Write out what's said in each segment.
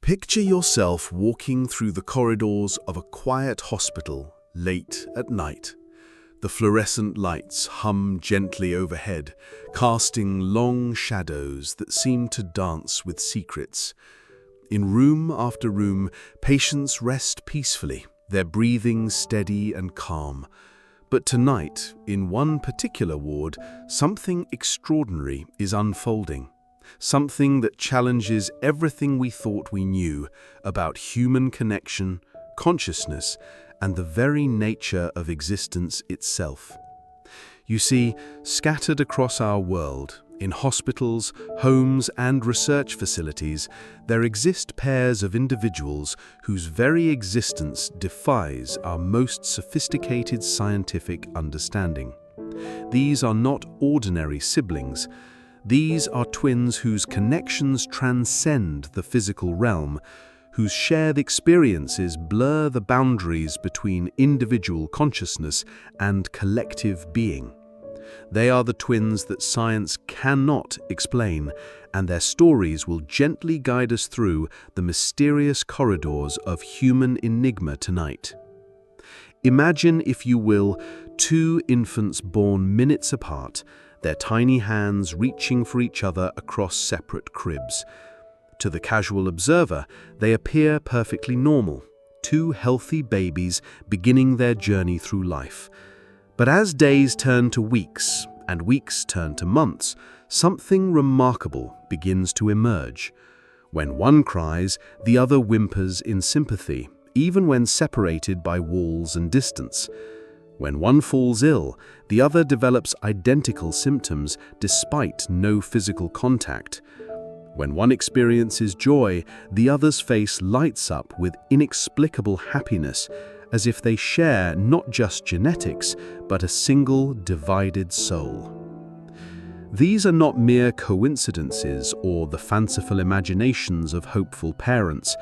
Picture yourself walking through the corridors of a quiet hospital late at night. The fluorescent lights hum gently overhead, casting long shadows that seem to dance with secrets. In room after room, patients rest peacefully, their breathing steady and calm. But tonight, in one particular ward, something extraordinary is unfolding. Something that challenges everything we thought we knew about human connection, consciousness, and the very nature of existence itself. You see, scattered across our world, in hospitals, homes, and research facilities, there exist pairs of individuals whose very existence defies our most sophisticated scientific understanding. These are not ordinary siblings. These are twins whose connections transcend the physical realm, whose shared experiences blur the boundaries between individual consciousness and collective being. They are the twins that science cannot explain, and their stories will gently guide us through the mysterious corridors of human enigma tonight. Imagine, if you will, two infants born minutes apart, their tiny hands reaching for each other across separate cribs. To the casual observer, they appear perfectly normal, two healthy babies beginning their journey through life. But as days turn to weeks, and weeks turn to months, something remarkable begins to emerge. When one cries, the other whimpers in sympathy, even when separated by walls and distance. When one falls ill, the other develops identical symptoms despite no physical contact. When one experiences joy, the other's face lights up with inexplicable happiness, as if they share not just genetics, but a single divided soul. These are not mere coincidences or the fanciful imaginations of hopeful parents.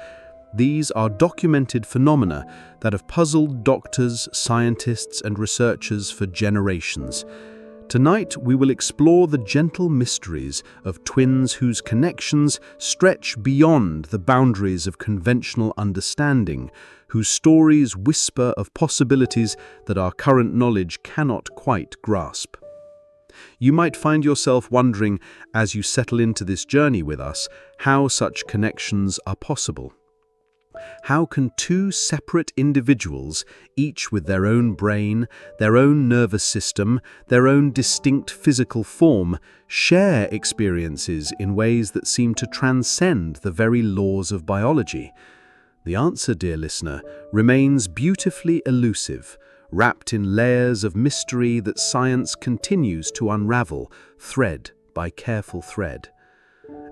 These are documented phenomena that have puzzled doctors, scientists, and researchers for generations. Tonight, we will explore the gentle mysteries of twins whose connections stretch beyond the boundaries of conventional understanding, whose stories whisper of possibilities that our current knowledge cannot quite grasp. You might find yourself wondering, as you settle into this journey with us, how such connections are possible. How can two separate individuals, each with their own brain, their own nervous system, their own distinct physical form, share experiences in ways that seem to transcend the very laws of biology? The answer, dear listener, remains beautifully elusive, wrapped in layers of mystery that science continues to unravel, thread by careful thread.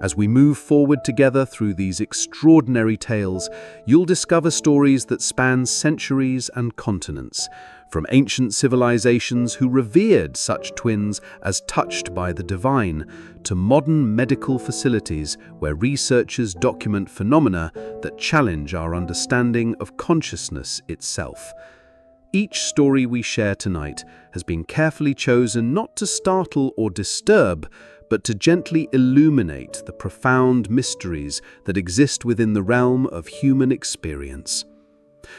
As we move forward together through these extraordinary tales, you'll discover stories that span centuries and continents, from ancient civilizations who revered such twins as touched by the divine, to modern medical facilities where researchers document phenomena that challenge our understanding of consciousness itself. Each story we share tonight has been carefully chosen not to startle or disturb, but to gently illuminate the profound mysteries that exist within the realm of human experience.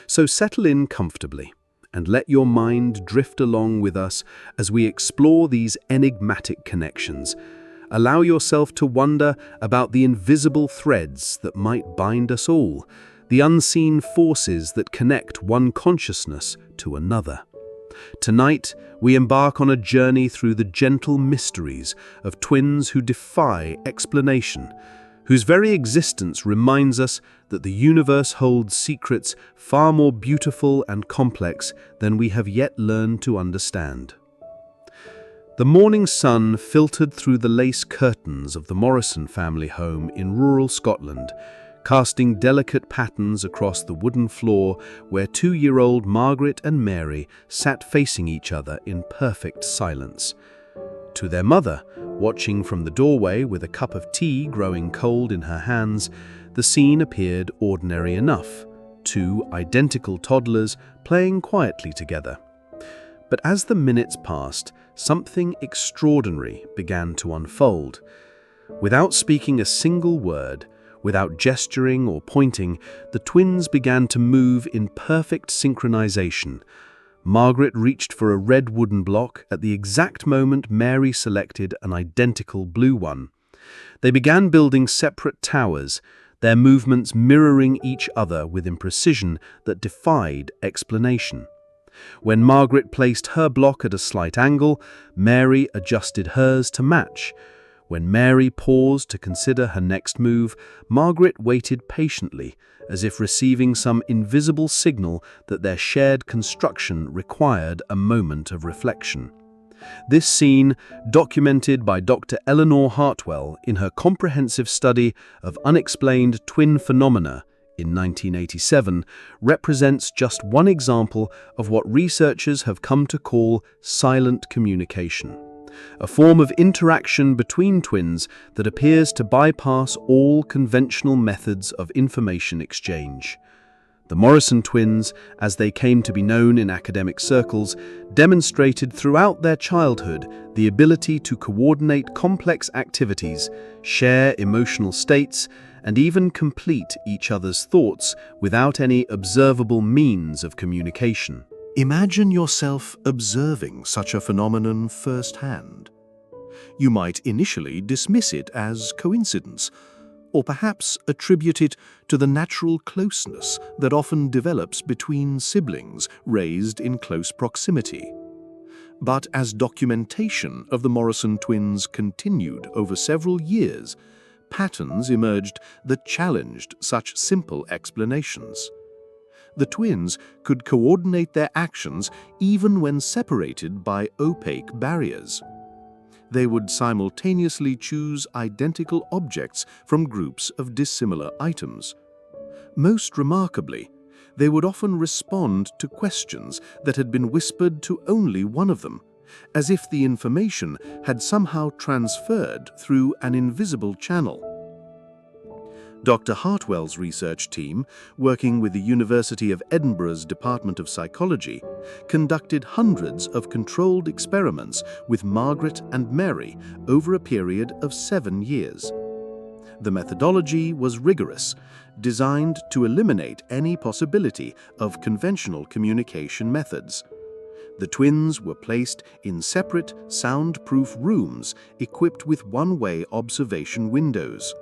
So settle in comfortably and let your mind drift along with us as we explore these enigmatic connections. Allow yourself to wonder about the invisible threads that might bind us all, the unseen forces that connect one consciousness to another. Tonight, we embark on a journey through the gentle mysteries of twins who defy explanation, whose very existence reminds us that the universe holds secrets far more beautiful and complex than we have yet learned to understand. The morning sun filtered through the lace curtains of the Morrison family home in rural Scotland, casting delicate patterns across the wooden floor where 2-year-old Margaret and Mary sat facing each other in perfect silence. To their mother, watching from the doorway with a cup of tea growing cold in her hands, the scene appeared ordinary enough, two identical toddlers playing quietly together. But as the minutes passed, something extraordinary began to unfold. Without speaking a single word, Without gesturing or pointing, the twins began to move in perfect synchronization. Margaret reached for a red wooden block at the exact moment Mary selected an identical blue one. They began building separate towers, their movements mirroring each other with a precision that defied explanation. When Margaret placed her block at a slight angle, Mary adjusted hers to match. When Mary paused to consider her next move, Margaret waited patiently, as if receiving some invisible signal that their shared construction required a moment of reflection. This scene, documented by Dr. Eleanor Hartwell in her comprehensive study of unexplained twin phenomena in 1987, represents just one example of what researchers have come to call silent communication, a form of interaction between twins that appears to bypass all conventional methods of information exchange. The Morrison twins, as they came to be known in academic circles, demonstrated throughout their childhood the ability to coordinate complex activities, share emotional states, and even complete each other's thoughts without any observable means of communication. Imagine yourself observing such a phenomenon firsthand. You might initially dismiss it as coincidence, or perhaps attribute it to the natural closeness that often develops between siblings raised in close proximity. But as documentation of the Morrison twins continued over several years, patterns emerged that challenged such simple explanations. The twins could coordinate their actions even when separated by opaque barriers. They would simultaneously choose identical objects from groups of dissimilar items. Most remarkably, they would often respond to questions that had been whispered to only one of them, as if the information had somehow transferred through an invisible channel. Dr. Hartwell's research team, working with the University of Edinburgh's Department of Psychology, conducted hundreds of controlled experiments with Margaret and Mary over a period of 7 years. The methodology was rigorous, designed to eliminate any possibility of conventional communication methods. The twins were placed in separate, soundproof rooms equipped with one-way observation windows.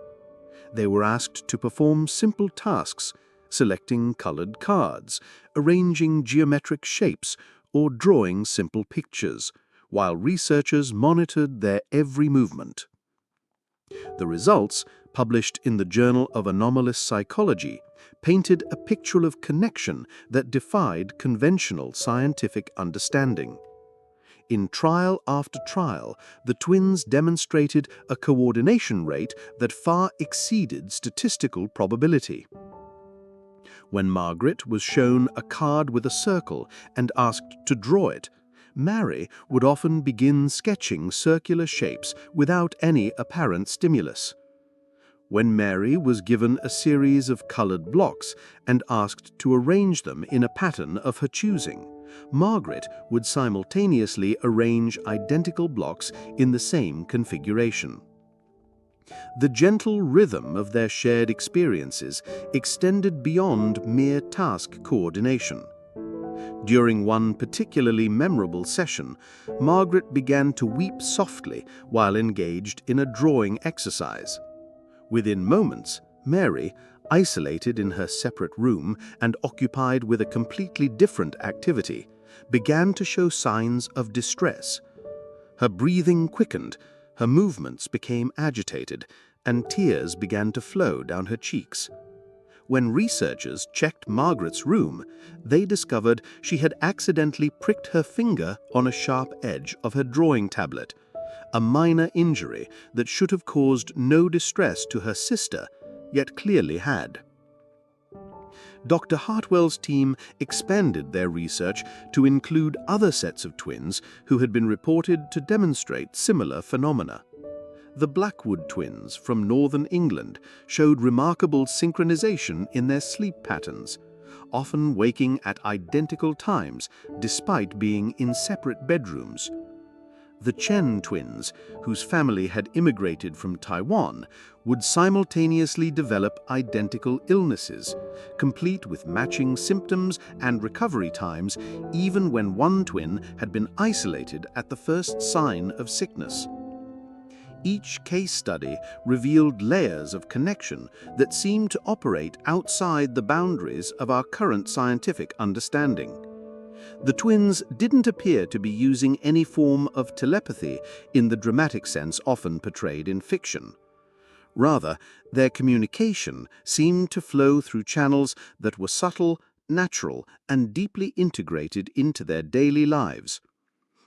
They were asked to perform simple tasks, selecting colored cards, arranging geometric shapes, or drawing simple pictures, while researchers monitored their every movement. The results, published in the Journal of Anomalous Psychology, painted a picture of connection that defied conventional scientific understanding. In trial after trial, the twins demonstrated a coordination rate that far exceeded statistical probability. When Margaret was shown a card with a circle and asked to draw it, Mary would often begin sketching circular shapes without any apparent stimulus. When Mary was given a series of colored blocks and asked to arrange them in a pattern of her choosing, Margaret would simultaneously arrange identical blocks in the same configuration. The gentle rhythm of their shared experiences extended beyond mere task coordination. During one particularly memorable session, Margaret began to weep softly while engaged in a drawing exercise. Within moments, Mary, isolated in her separate room and occupied with a completely different activity, began to show signs of distress. Her breathing quickened, her movements became agitated, and tears began to flow down her cheeks. When researchers checked Margaret's room, they discovered she had accidentally pricked her finger on a sharp edge of her drawing tablet, a minor injury that should have caused no distress to her sister, yet clearly had. Dr. Hartwell's team expanded their research to include other sets of twins who had been reported to demonstrate similar phenomena. The Blackwood twins from northern England showed remarkable synchronization in their sleep patterns, often waking at identical times despite being in separate bedrooms. The Chen twins, whose family had immigrated from Taiwan, would simultaneously develop identical illnesses, complete with matching symptoms and recovery times, even when one twin had been isolated at the first sign of sickness. Each case study revealed layers of connection that seemed to operate outside the boundaries of our current scientific understanding. The twins didn't appear to be using any form of telepathy in the dramatic sense often portrayed in fiction. Rather, their communication seemed to flow through channels that were subtle, natural, and deeply integrated into their daily lives.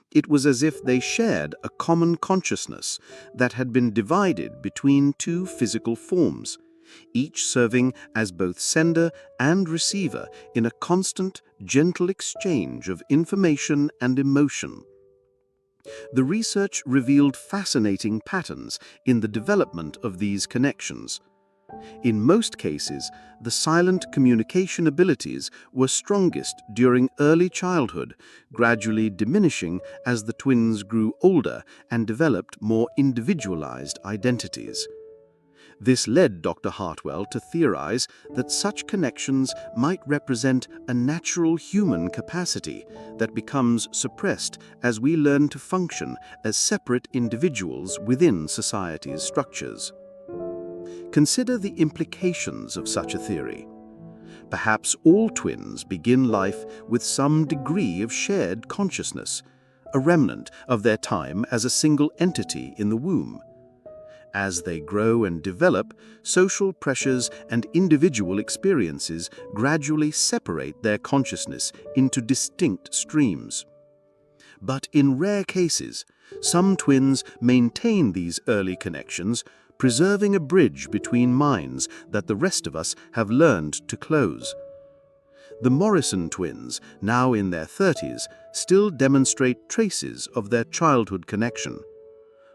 It was as if they shared a common consciousness that had been divided between two physical forms, each serving as both sender and receiver in a constant, gentle exchange of information and emotion. The research revealed fascinating patterns in the development of these connections. In most cases, the silent communication abilities were strongest during early childhood, gradually diminishing as the twins grew older and developed more individualized identities. This led Dr. Hartwell to theorize that such connections might represent a natural human capacity that becomes suppressed as we learn to function as separate individuals within society's structures. Consider the implications of such a theory. Perhaps all twins begin life with some degree of shared consciousness, a remnant of their time as a single entity in the womb. As they grow and develop, social pressures and individual experiences gradually separate their consciousness into distinct streams. But in rare cases, some twins maintain these early connections, preserving a bridge between minds that the rest of us have learned to close. The Morrison twins, now in their 30s, still demonstrate traces of their childhood connection.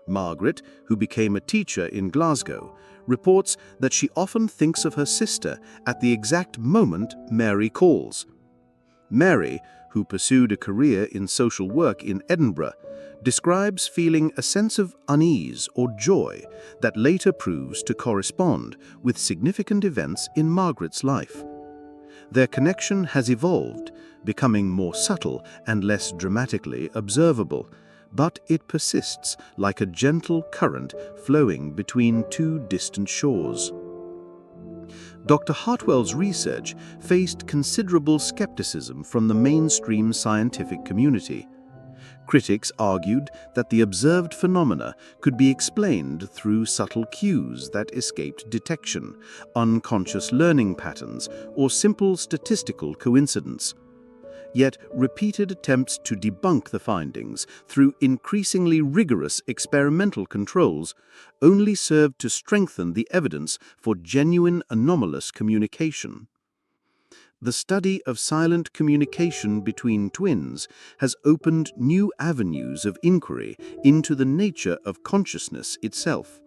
Margaret, who became a teacher in Glasgow, reports that she often thinks of her sister at the exact moment Mary calls. Mary, who pursued a career in social work in Edinburgh, describes feeling a sense of unease or joy that later proves to correspond with significant events in Margaret's life. Their connection has evolved, becoming more subtle and less dramatically observable, but it persists like a gentle current flowing between two distant shores. Dr. Hartwell's research faced considerable skepticism from the mainstream scientific community. Critics argued that the observed phenomena could be explained through subtle cues that escaped detection, unconscious learning patterns, or simple statistical coincidence. Yet repeated attempts to debunk the findings through increasingly rigorous experimental controls only served to strengthen the evidence for genuine anomalous communication. The study of silent communication between twins has opened new avenues of inquiry into the nature of consciousness itself.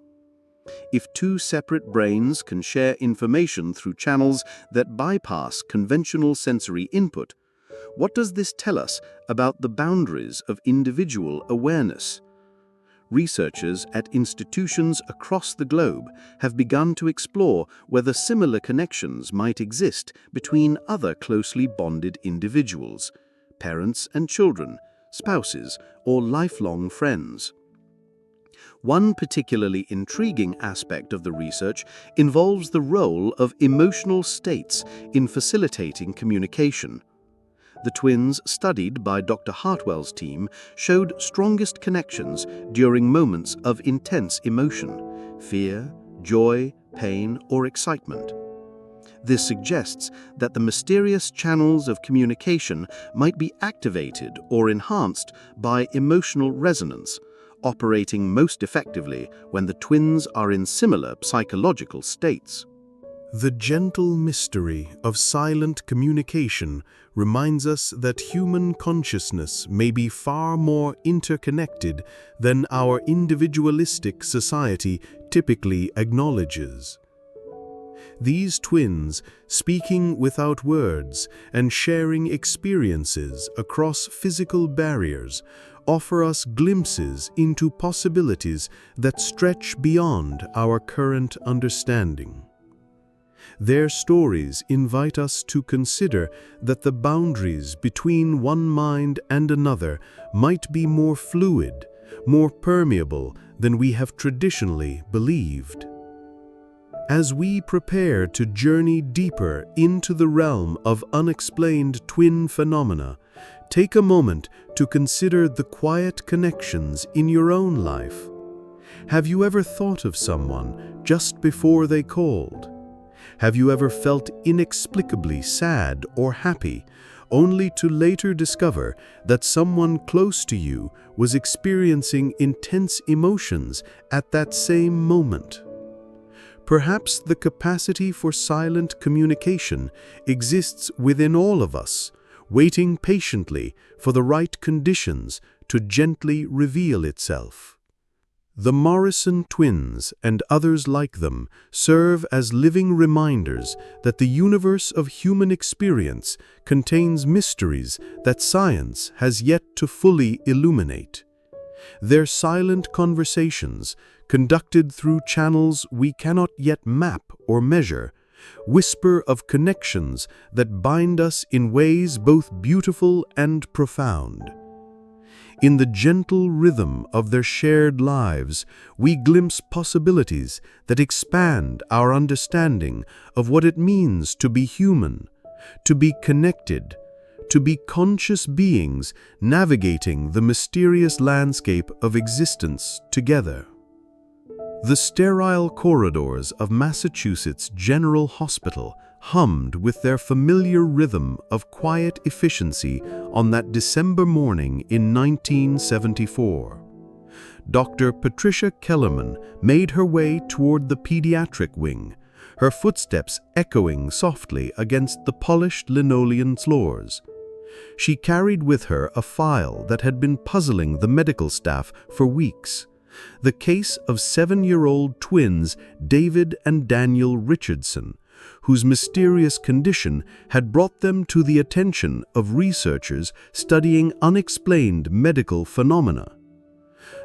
If two separate brains can share information through channels that bypass conventional sensory input, what does this tell us about the boundaries of individual awareness? Researchers at institutions across the globe have begun to explore whether similar connections might exist between other closely bonded individuals, parents and children, spouses, or lifelong friends. One particularly intriguing aspect of the research involves the role of emotional states in facilitating communication. The twins studied by Dr. Hartwell's team showed strongest connections during moments of intense emotion, fear, joy, pain, or excitement. This suggests that the mysterious channels of communication might be activated or enhanced by emotional resonance, operating most effectively when the twins are in similar psychological states. The gentle mystery of silent communication reminds us that human consciousness may be far more interconnected than our individualistic society typically acknowledges. These twins, speaking without words and sharing experiences across physical barriers, offer us glimpses into possibilities that stretch beyond our current understanding. Their stories invite us to consider that the boundaries between one mind and another might be more fluid, more permeable than we have traditionally believed. As we prepare to journey deeper into the realm of unexplained twin phenomena, take a moment to consider the quiet connections in your own life. Have you ever thought of someone just before they called? Have you ever felt inexplicably sad or happy, only to later discover that someone close to you was experiencing intense emotions at that same moment? Perhaps the capacity for silent communication exists within all of us, waiting patiently for the right conditions to gently reveal itself. The Morrison twins and others like them serve as living reminders that the universe of human experience contains mysteries that science has yet to fully illuminate. Their silent conversations, conducted through channels we cannot yet map or measure, whisper of connections that bind us in ways both beautiful and profound. In the gentle rhythm of their shared lives, we glimpse possibilities that expand our understanding of what it means to be human, to be connected, to be conscious beings navigating the mysterious landscape of existence together. The sterile corridors of Massachusetts General Hospital hummed with their familiar rhythm of quiet efficiency on that December morning in 1974. Dr. Patricia Kellerman made her way toward the pediatric wing, her footsteps echoing softly against the polished linoleum floors. She carried with her a file that had been puzzling the medical staff for weeks: the case of 7-year-old twins David and Daniel Richardson, whose mysterious condition had brought them to the attention of researchers studying unexplained medical phenomena.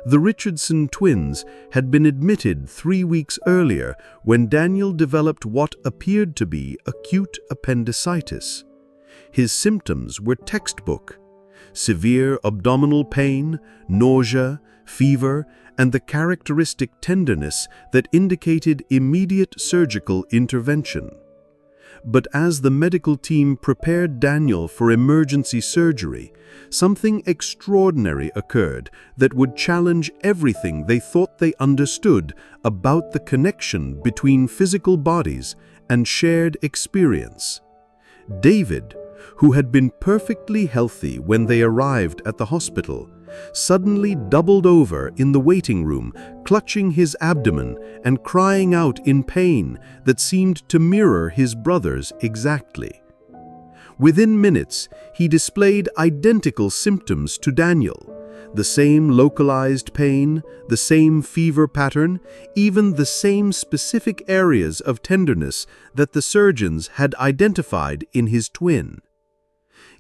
The Richardson twins had been admitted 3 weeks earlier when Daniel developed what appeared to be acute appendicitis. His symptoms were textbook: severe abdominal pain, nausea, fever, and the characteristic tenderness that indicated immediate surgical intervention. But as the medical team prepared Daniel for emergency surgery, something extraordinary occurred that would challenge everything they thought they understood about the connection between physical bodies and shared experience. David, who had been perfectly healthy when they arrived at the hospital, suddenly doubled over in the waiting room, clutching his abdomen and crying out in pain that seemed to mirror his brother's exactly. Within minutes, he displayed identical symptoms to Daniel: the same localized pain, the same fever pattern, even the same specific areas of tenderness that the surgeons had identified in his twin.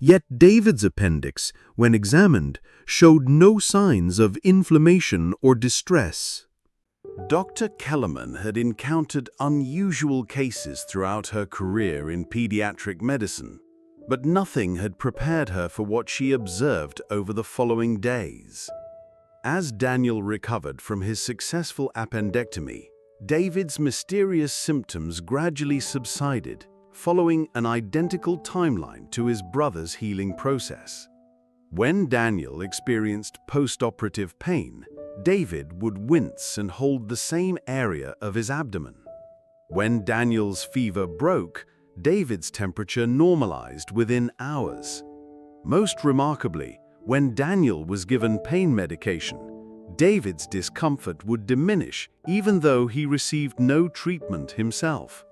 Yet David's appendix, when examined, showed no signs of inflammation or distress. Dr. Kellerman had encountered unusual cases throughout her career in pediatric medicine, but nothing had prepared her for what she observed over the following days. As Daniel recovered from his successful appendectomy, David's mysterious symptoms gradually subsided, following an identical timeline to his brother's healing process. When Daniel experienced post-operative pain, David would wince and hold the same area of his abdomen. When Daniel's fever broke, David's temperature normalized within hours. Most remarkably, when Daniel was given pain medication, David's discomfort would diminish even though he received no treatment himself.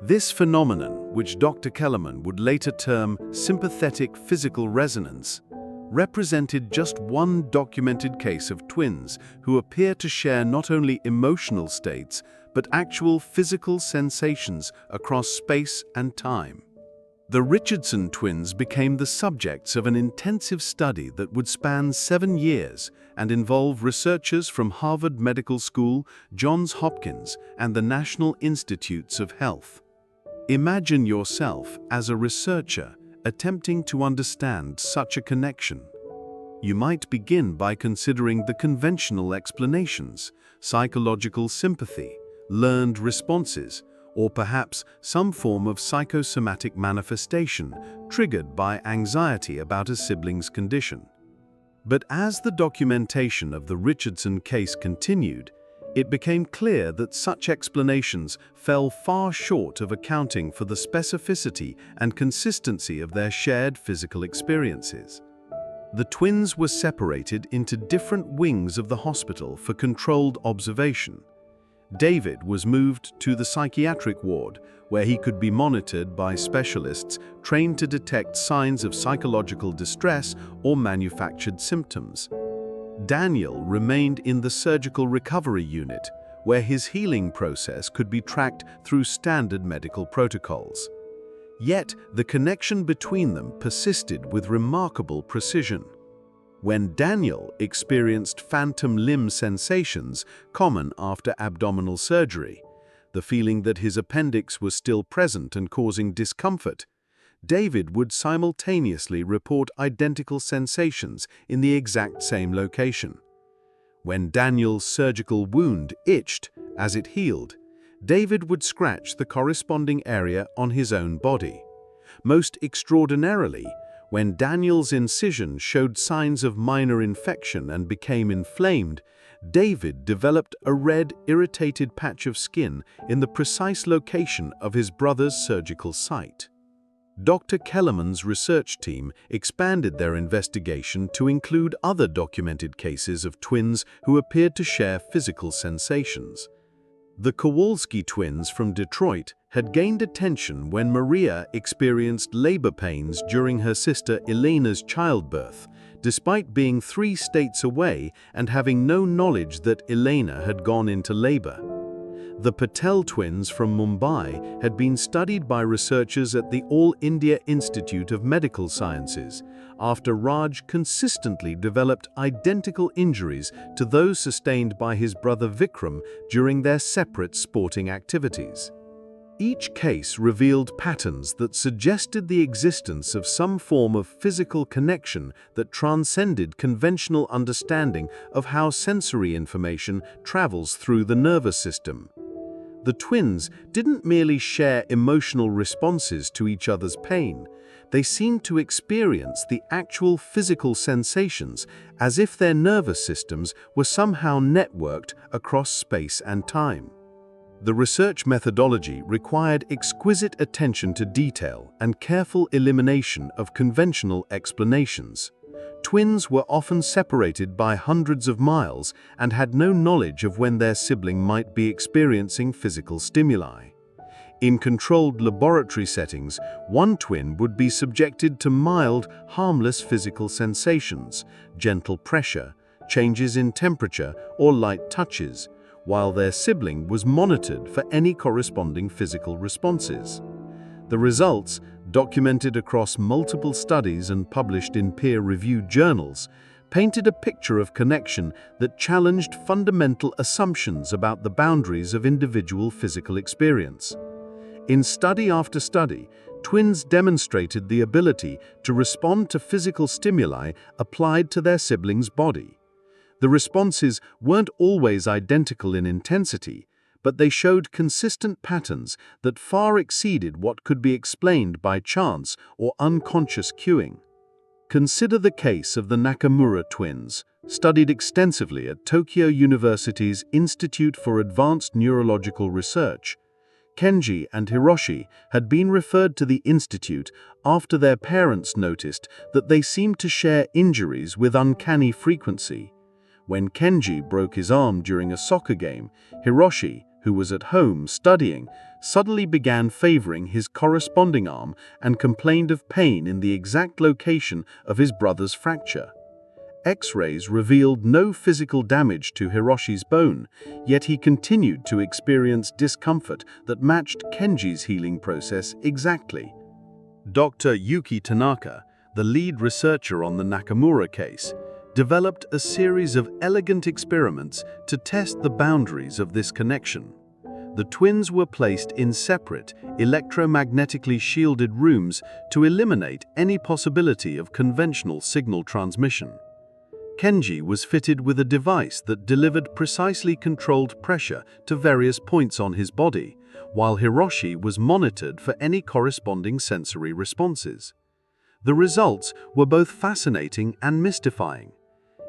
This phenomenon, which Dr. Kellerman would later term sympathetic physical resonance, represented just one documented case of twins who appear to share not only emotional states but actual physical sensations across space and time. The Richardson twins became the subjects of an intensive study that would span 7 years and involve researchers from Harvard Medical School, Johns Hopkins, and the National Institutes of Health. Imagine yourself as a researcher attempting to understand such a connection. You might begin by considering the conventional explanations, psychological sympathy, learned responses, or perhaps some form of psychosomatic manifestation triggered by anxiety about a sibling's condition. But as the documentation of the Richardson case continued, it became clear that such explanations fell far short of accounting for the specificity and consistency of their shared physical experiences. The twins were separated into different wings of the hospital for controlled observation. David was moved to the psychiatric ward, where he could be monitored by specialists trained to detect signs of psychological distress or manufactured symptoms. Daniel remained in the surgical recovery unit, where his healing process could be tracked through standard medical protocols. Yet, the connection between them persisted with remarkable precision. When Daniel experienced phantom limb sensations common after abdominal surgery, the feeling that his appendix was still present and causing discomfort, David would simultaneously report identical sensations in the exact same location. When Daniel's surgical wound itched as it healed, David would scratch the corresponding area on his own body. Most extraordinarily, when Daniel's incision showed signs of minor infection and became inflamed, David developed a red, irritated patch of skin in the precise location of his brother's surgical site. Dr. Kellerman's research team expanded their investigation to include other documented cases of twins who appeared to share physical sensations. The Kowalski twins from Detroit had gained attention when Maria experienced labor pains during her sister Elena's childbirth, despite being 3 states away and having no knowledge that Elena had gone into labor. The Patel twins from Mumbai had been studied by researchers at the All India Institute of Medical Sciences after Raj consistently developed identical injuries to those sustained by his brother Vikram during their separate sporting activities. Each case revealed patterns that suggested the existence of some form of physical connection that transcended conventional understanding of how sensory information travels through the nervous system. The twins didn't merely share emotional responses to each other's pain. They seemed to experience the actual physical sensations as if their nervous systems were somehow networked across space and time. The research methodology required exquisite attention to detail and careful elimination of conventional explanations. Twins were often separated by hundreds of miles and had no knowledge of when their sibling might be experiencing physical stimuli. In controlled laboratory settings, one twin would be subjected to mild, harmless physical sensations, gentle pressure, changes in temperature, or light touches, while their sibling was monitored for any corresponding physical responses. The results, documented across multiple studies and published in peer-reviewed journals, painted a picture of connection that challenged fundamental assumptions about the boundaries of individual physical experience. In study after study, twins demonstrated the ability to respond to physical stimuli applied to their sibling's body. The responses weren't always identical in intensity, but they showed consistent patterns that far exceeded what could be explained by chance or unconscious cueing. Consider the case of the Nakamura twins, studied extensively at Tokyo University's Institute for Advanced Neurological Research. Kenji and Hiroshi had been referred to the institute after their parents noticed that they seemed to share injuries with uncanny frequency. When Kenji broke his arm during a soccer game, Hiroshi, who was at home studying, suddenly began favoring his corresponding arm and complained of pain in the exact location of his brother's fracture. X-rays revealed no physical damage to Hiroshi's bone, yet he continued to experience discomfort that matched Kenji's healing process exactly. Dr. Yuki Tanaka, the lead researcher on the Nakamura case, developed a series of elegant experiments to test the boundaries of this connection. The twins were placed in separate, electromagnetically shielded rooms to eliminate any possibility of conventional signal transmission. Kenji was fitted with a device that delivered precisely controlled pressure to various points on his body, while Hiroshi was monitored for any corresponding sensory responses. The results were both fascinating and mystifying.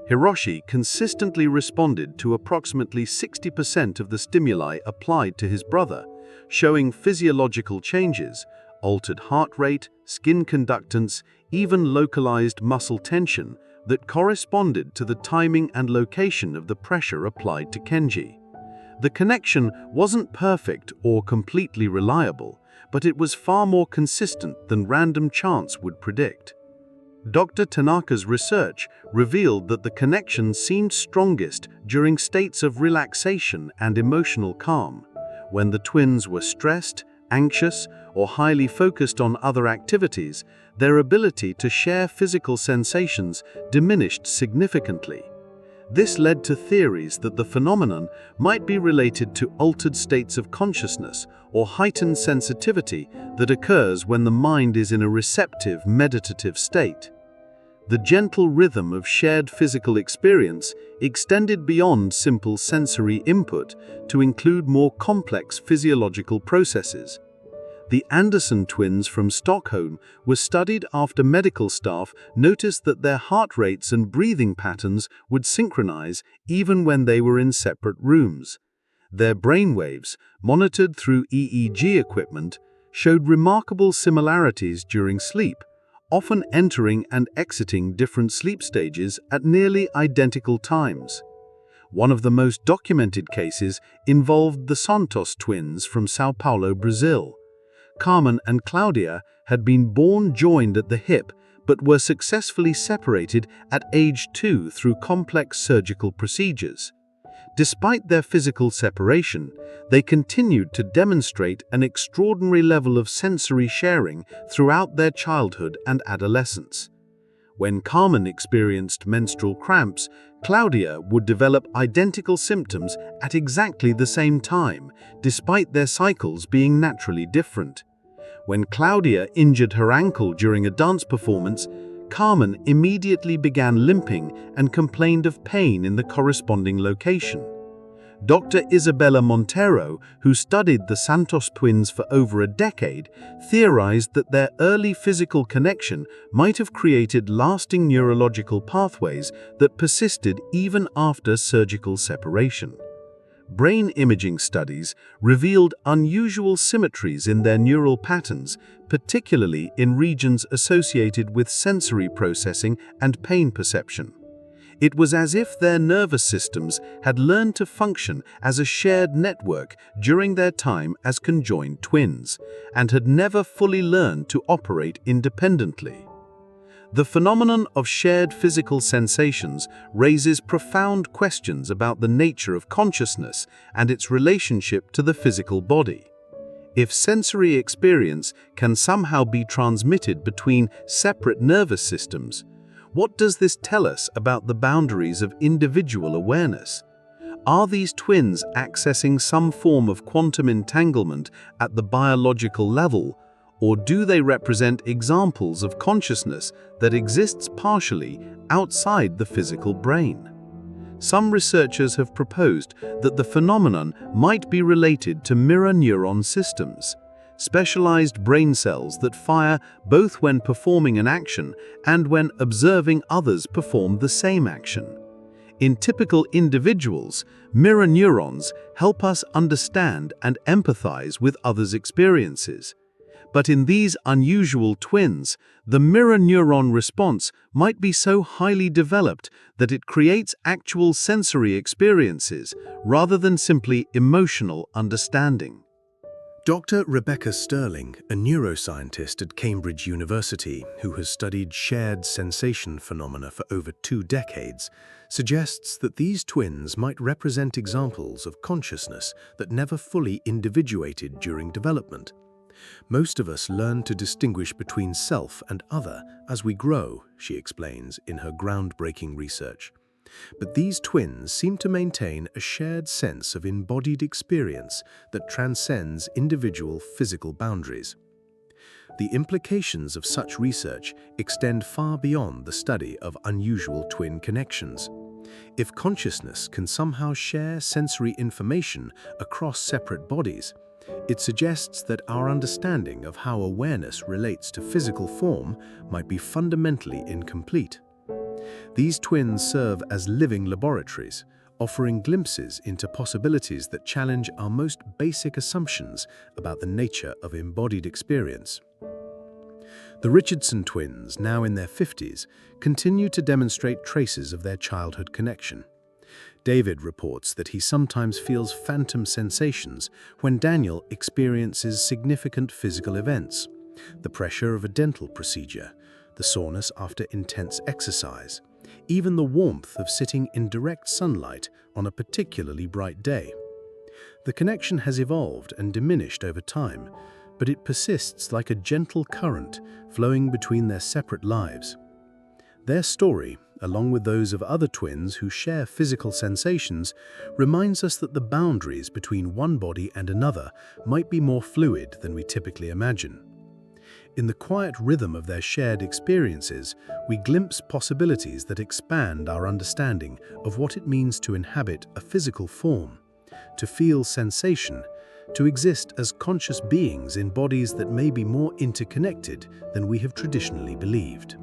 Hiroshi consistently responded to approximately 60% of the stimuli applied to his brother, showing physiological changes, altered heart rate, skin conductance, even localized muscle tension that corresponded to the timing and location of the pressure applied to Kenji. The connection wasn't perfect or completely reliable, but it was far more consistent than random chance would predict. Dr. Tanaka's research revealed that the connection seemed strongest during states of relaxation and emotional calm, when the twins were stressed, anxious, or highly focused on other activities. Their ability to share physical sensations diminished significantly. This led to theories that the phenomenon might be related to altered states of consciousness or heightened sensitivity that occurs when the mind is in a receptive, meditative state. The gentle rhythm of shared physical experience extended beyond simple sensory input to include more complex physiological processes. The Anderson twins from Stockholm were studied after medical staff noticed that their heart rates and breathing patterns would synchronize even when they were in separate rooms. Their brainwaves, monitored through EEG equipment, showed remarkable similarities during sleep, often entering and exiting different sleep stages at nearly identical times. One of the most documented cases involved the Santos twins from São Paulo, Brazil. Carmen and Claudia had been born joined at the hip but were successfully separated at age 2 through complex surgical procedures. Despite their physical separation, they continued to demonstrate an extraordinary level of sensory sharing throughout their childhood and adolescence. When Carmen experienced menstrual cramps, Claudia would develop identical symptoms at exactly the same time, despite their cycles being naturally different. When Claudia injured her ankle during a dance performance, Carmen immediately began limping and complained of pain in the corresponding location. Dr. Isabella Montero, who studied the Santos twins for over a decade, theorized that their early physical connection might have created lasting neurological pathways that persisted even after surgical separation. Brain imaging studies revealed unusual symmetries in their neural patterns, particularly in regions associated with sensory processing and pain perception. It was as if their nervous systems had learned to function as a shared network during their time as conjoined twins, and had never fully learned to operate independently. The phenomenon of shared physical sensations raises profound questions about the nature of consciousness and its relationship to the physical body. If sensory experience can somehow be transmitted between separate nervous systems, what does this tell us about the boundaries of individual awareness? Are these twins accessing some form of quantum entanglement at the biological level, or do they represent examples of consciousness that exists partially outside the physical brain? Some researchers have proposed that the phenomenon might be related to mirror neuron systems, specialized brain cells that fire both when performing an action and when observing others perform the same action. In typical individuals, mirror neurons help us understand and empathize with others' experiences. But in these unusual twins, the mirror neuron response might be so highly developed that it creates actual sensory experiences rather than simply emotional understanding. Dr. Rebecca Sterling, a neuroscientist at Cambridge University who has studied shared sensation phenomena for over 2 decades, suggests that these twins might represent examples of consciousness that never fully individuated during development. Most of us learn to distinguish between self and other as we grow, she explains in her groundbreaking research. But these twins seem to maintain a shared sense of embodied experience that transcends individual physical boundaries. The implications of such research extend far beyond the study of unusual twin connections. If consciousness can somehow share sensory information across separate bodies, it suggests that our understanding of how awareness relates to physical form might be fundamentally incomplete. These twins serve as living laboratories, offering glimpses into possibilities that challenge our most basic assumptions about the nature of embodied experience. The Richardson twins, now in their 50s, continue to demonstrate traces of their childhood connection. David reports that he sometimes feels phantom sensations when Daniel experiences significant physical events: the pressure of a dental procedure, the soreness after intense exercise, even the warmth of sitting in direct sunlight on a particularly bright day. The connection has evolved and diminished over time, but it persists like a gentle current flowing between their separate lives. Their story, along with those of other twins who share physical sensations, reminds us that the boundaries between one body and another might be more fluid than we typically imagine. In the quiet rhythm of their shared experiences, we glimpse possibilities that expand our understanding of what it means to inhabit a physical form, to feel sensation, to exist as conscious beings in bodies that may be more interconnected than we have traditionally believed.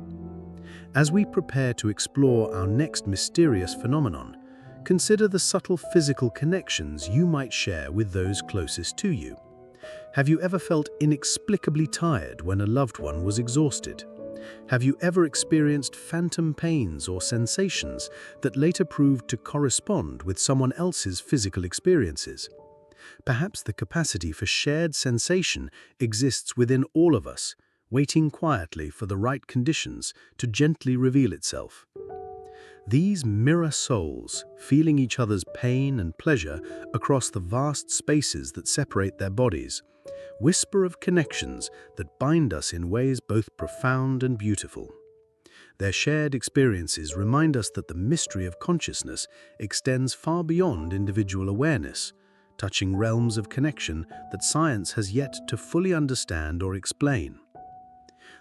As we prepare to explore our next mysterious phenomenon, consider the subtle physical connections you might share with those closest to you. Have you ever felt inexplicably tired when a loved one was exhausted? Have you ever experienced phantom pains or sensations that later proved to correspond with someone else's physical experiences? Perhaps the capacity for shared sensation exists within all of us, waiting quietly for the right conditions to gently reveal itself. These mirror souls, feeling each other's pain and pleasure across the vast spaces that separate their bodies, whisper of connections that bind us in ways both profound and beautiful. Their shared experiences remind us that the mystery of consciousness extends far beyond individual awareness, touching realms of connection that science has yet to fully understand or explain.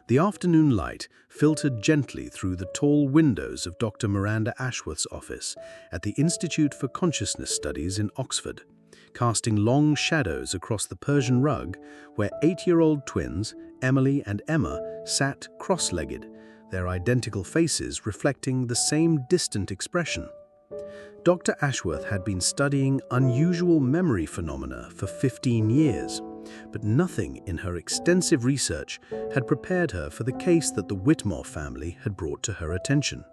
The afternoon light filtered gently through the tall windows of Dr. Miranda Ashworth's office at the Institute for Consciousness Studies in Oxford, casting long shadows across the Persian rug where 8-year-old twins, Emily and Emma, sat cross-legged, their identical faces reflecting the same distant expression. Dr. Ashworth had been studying unusual memory phenomena for 15 years, but nothing in her extensive research had prepared her for the case that the Whitmore family had brought to her attention.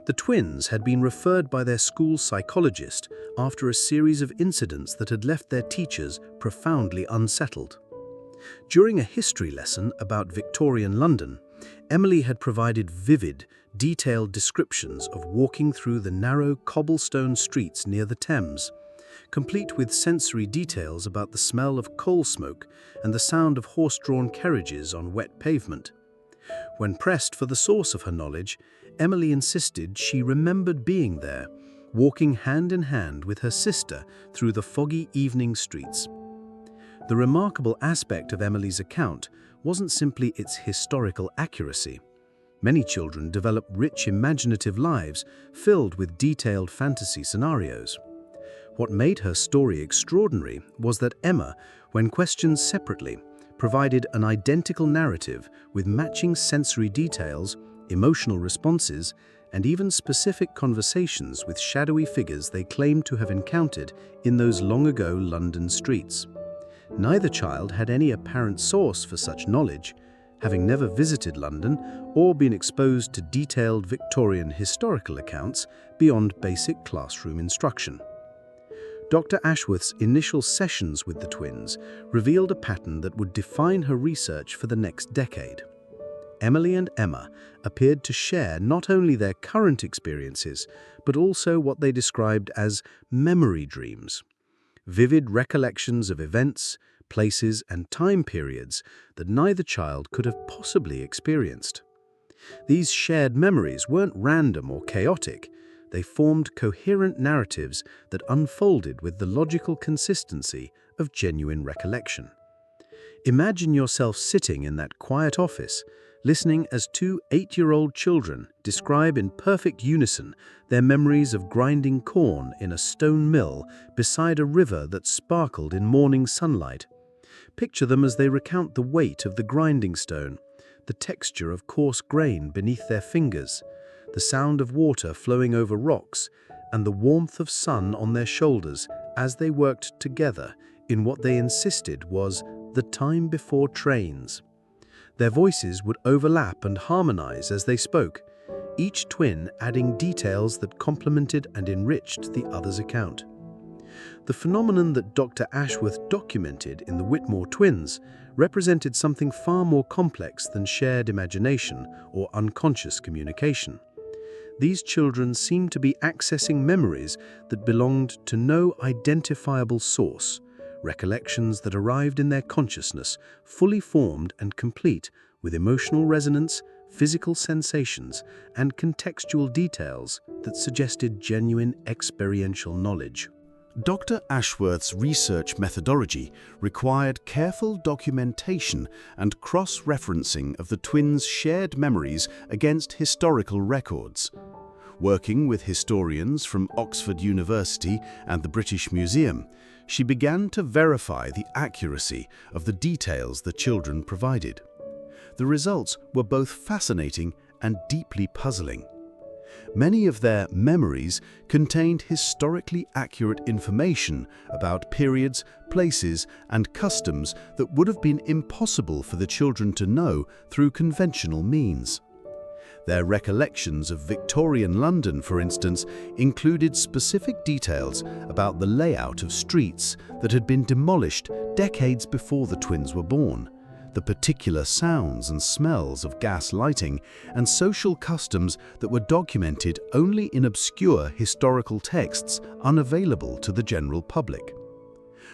The twins had been referred by their school psychologist after a series of incidents that had left their teachers profoundly unsettled. During a history lesson about Victorian London, Emily had provided vivid, detailed descriptions of walking through the narrow cobblestone streets near the Thames, complete with sensory details about the smell of coal smoke and the sound of horse-drawn carriages on wet pavement. When pressed for the source of her knowledge, Emily insisted she remembered being there, walking hand in hand with her sister through the foggy evening streets. The remarkable aspect of Emily's account wasn't simply its historical accuracy. Many children develop rich imaginative lives filled with detailed fantasy scenarios. What made her story extraordinary was that Emma, when questioned separately, provided an identical narrative with matching sensory details, emotional responses, and even specific conversations with shadowy figures they claimed to have encountered in those long-ago London streets. Neither child had any apparent source for such knowledge, having never visited London or been exposed to detailed Victorian historical accounts beyond basic classroom instruction. Dr. Ashworth's initial sessions with the twins revealed a pattern that would define her research for the next decade. Emily and Emma appeared to share not only their current experiences, but also what they described as memory dreams. Vivid recollections of events, places, and time periods that neither child could have possibly experienced. These shared memories weren't random or chaotic. They formed coherent narratives that unfolded with the logical consistency of genuine recollection. Imagine yourself sitting in that quiet office, listening as two 8-year-old children describe in perfect unison their memories of grinding corn in a stone mill beside a river that sparkled in morning sunlight. Picture them as they recount the weight of the grinding stone, the texture of coarse grain beneath their fingers, the sound of water flowing over rocks, and the warmth of sun on their shoulders as they worked together in what they insisted was the time before trains. Their voices would overlap and harmonize as they spoke, each twin adding details that complemented and enriched the other's account. The phenomenon that Dr. Ashworth documented in the Whitmore twins represented something far more complex than shared imagination or unconscious communication. These children seemed to be accessing memories that belonged to no identifiable source, recollections that arrived in their consciousness, fully formed and complete, with emotional resonance, physical sensations, and contextual details that suggested genuine experiential knowledge. Dr. Ashworth's research methodology required careful documentation and cross-referencing of the twins' shared memories against historical records. Working with historians from Oxford University and the British Museum, she began to verify the accuracy of the details the children provided. The results were both fascinating and deeply puzzling. Many of their memories contained historically accurate information about periods, places, and customs that would have been impossible for the children to know through conventional means. Their recollections of Victorian London, for instance, included specific details about the layout of streets that had been demolished decades before the twins were born, the particular sounds and smells of gas lighting, and social customs that were documented only in obscure historical texts unavailable to the general public.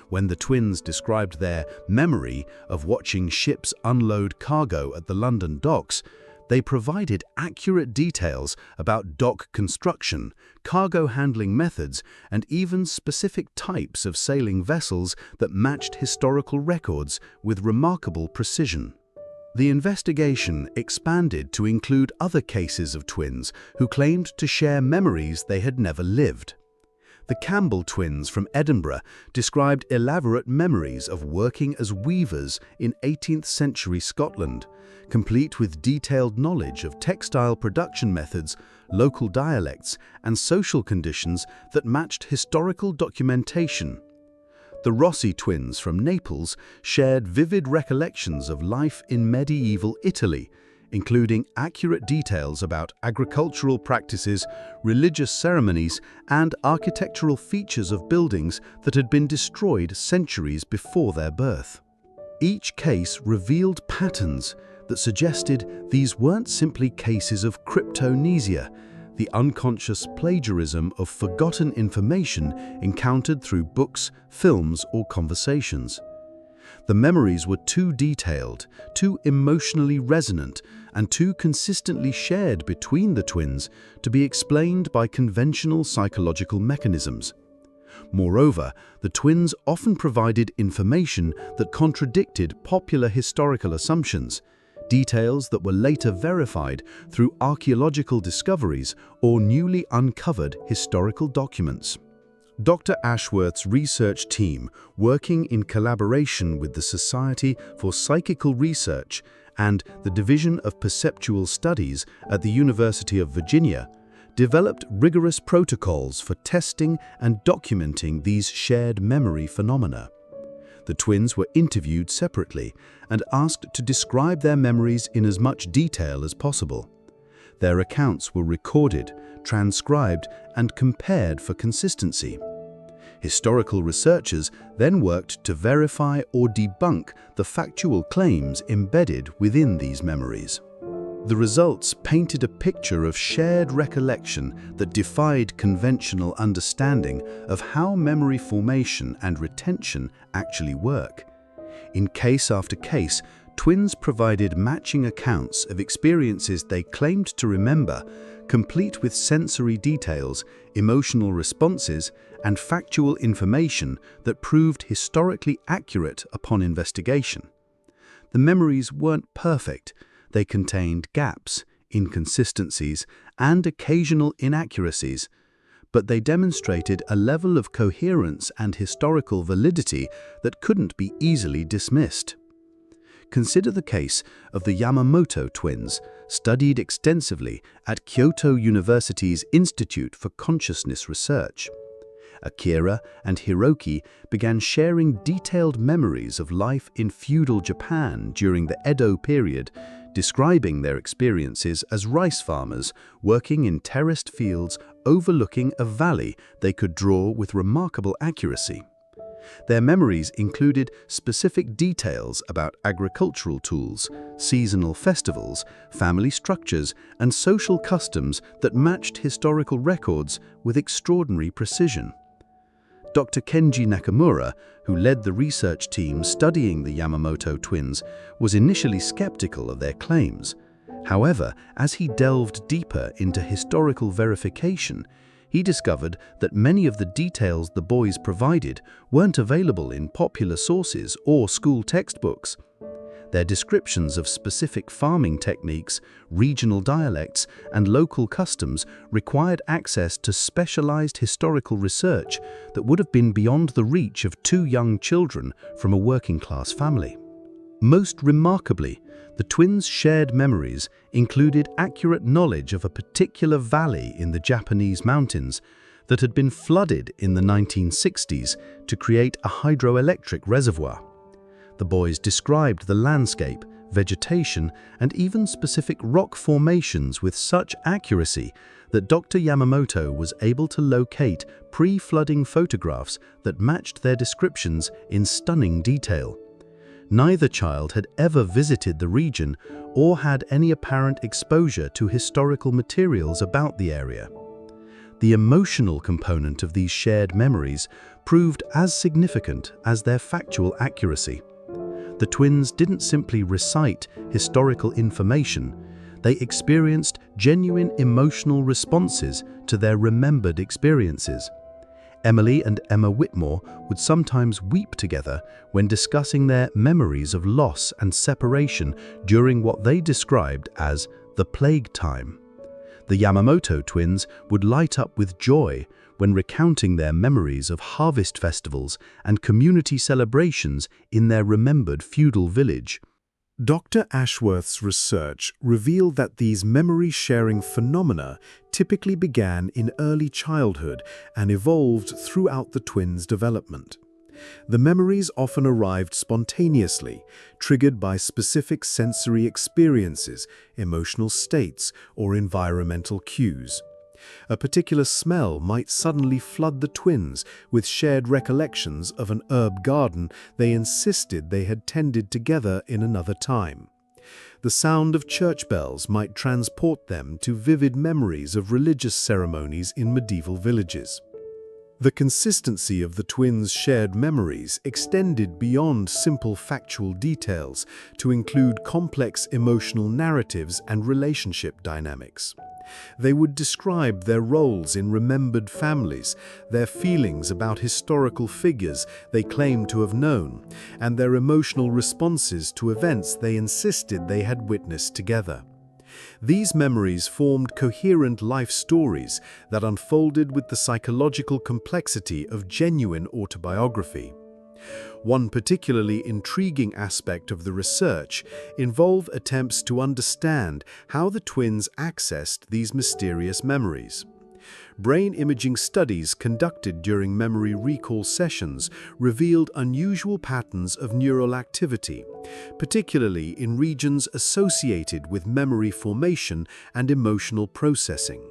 When the twins described their memory of watching ships unload cargo at the London docks, they provided accurate details about dock construction, cargo handling methods, and even specific types of sailing vessels that matched historical records with remarkable precision. The investigation expanded to include other cases of twins who claimed to share memories they had never lived. The Campbell twins from Edinburgh described elaborate memories of working as weavers in 18th century Scotland, complete with detailed knowledge of textile production methods, local dialects, and social conditions that matched historical documentation. The Rossi twins from Naples shared vivid recollections of life in medieval Italy, including accurate details about agricultural practices, religious ceremonies, and architectural features of buildings that had been destroyed centuries before their birth. Each case revealed patterns that suggested these weren't simply cases of cryptomnesia, the unconscious plagiarism of forgotten information encountered through books, films, or conversations. The memories were too detailed, too emotionally resonant, and too consistently shared between the twins to be explained by conventional psychological mechanisms. Moreover, the twins often provided information that contradicted popular historical assumptions, details that were later verified through archaeological discoveries or newly uncovered historical documents. Dr. Ashworth's research team, working in collaboration with the Society for Psychical Research and the Division of Perceptual Studies at the University of Virginia, developed rigorous protocols for testing and documenting these shared memory phenomena. The twins were interviewed separately and asked to describe their memories in as much detail as possible. Their accounts were recorded, transcribed, and compared for consistency. Historical researchers then worked to verify or debunk the factual claims embedded within these memories. The results painted a picture of shared recollection that defied conventional understanding of how memory formation and retention actually work. In case after case, twins provided matching accounts of experiences they claimed to remember, complete with sensory details, emotional responses, and factual information that proved historically accurate upon investigation. The memories weren't perfect. They contained gaps, inconsistencies, and occasional inaccuracies, but they demonstrated a level of coherence and historical validity that couldn't be easily dismissed. Consider the case of the Yamamoto twins, studied extensively at Kyoto University's Institute for Consciousness Research. Akira and Hiroki began sharing detailed memories of life in feudal Japan during the Edo period, describing their experiences as rice farmers working in terraced fields overlooking a valley they could draw with remarkable accuracy. Their memories included specific details about agricultural tools, seasonal festivals, family structures, and social customs that matched historical records with extraordinary precision. Dr. Kenji Nakamura, who led the research team studying the Yamamoto twins, was initially skeptical of their claims. However, as he delved deeper into historical verification, he discovered that many of the details the boys provided weren't available in popular sources or school textbooks. Their descriptions of specific farming techniques, regional dialects, and local customs required access to specialized historical research that would have been beyond the reach of two young children from a working-class family. Most remarkably, the twins' shared memories included accurate knowledge of a particular valley in the Japanese mountains that had been flooded in the 1960s to create a hydroelectric reservoir. The boys described the landscape, vegetation, and even specific rock formations with such accuracy that Dr. Yamamoto was able to locate pre-flooding photographs that matched their descriptions in stunning detail. Neither child had ever visited the region or had any apparent exposure to historical materials about the area. The emotional component of these shared memories proved as significant as their factual accuracy. The twins didn't simply recite historical information, they experienced genuine emotional responses to their remembered experiences. Emily and Emma Whitmore would sometimes weep together when discussing their memories of loss and separation during what they described as the plague time. The Yamamoto twins would light up with joy when recounting their memories of harvest festivals and community celebrations in their remembered feudal village. Dr. Ashworth's research revealed that these memory-sharing phenomena typically began in early childhood and evolved throughout the twins' development. The memories often arrived spontaneously, triggered by specific sensory experiences, emotional states, or environmental cues. A particular smell might suddenly flood the twins with shared recollections of an herb garden they insisted they had tended together in another time. The sound of church bells might transport them to vivid memories of religious ceremonies in medieval villages. The consistency of the twins' shared memories extended beyond simple factual details to include complex emotional narratives and relationship dynamics. They would describe their roles in remembered families, their feelings about historical figures they claimed to have known, and their emotional responses to events they insisted they had witnessed together. These memories formed coherent life stories that unfolded with the psychological complexity of genuine autobiography. One particularly intriguing aspect of the research involved attempts to understand how the twins accessed these mysterious memories. Brain imaging studies conducted during memory recall sessions revealed unusual patterns of neural activity, particularly in regions associated with memory formation and emotional processing.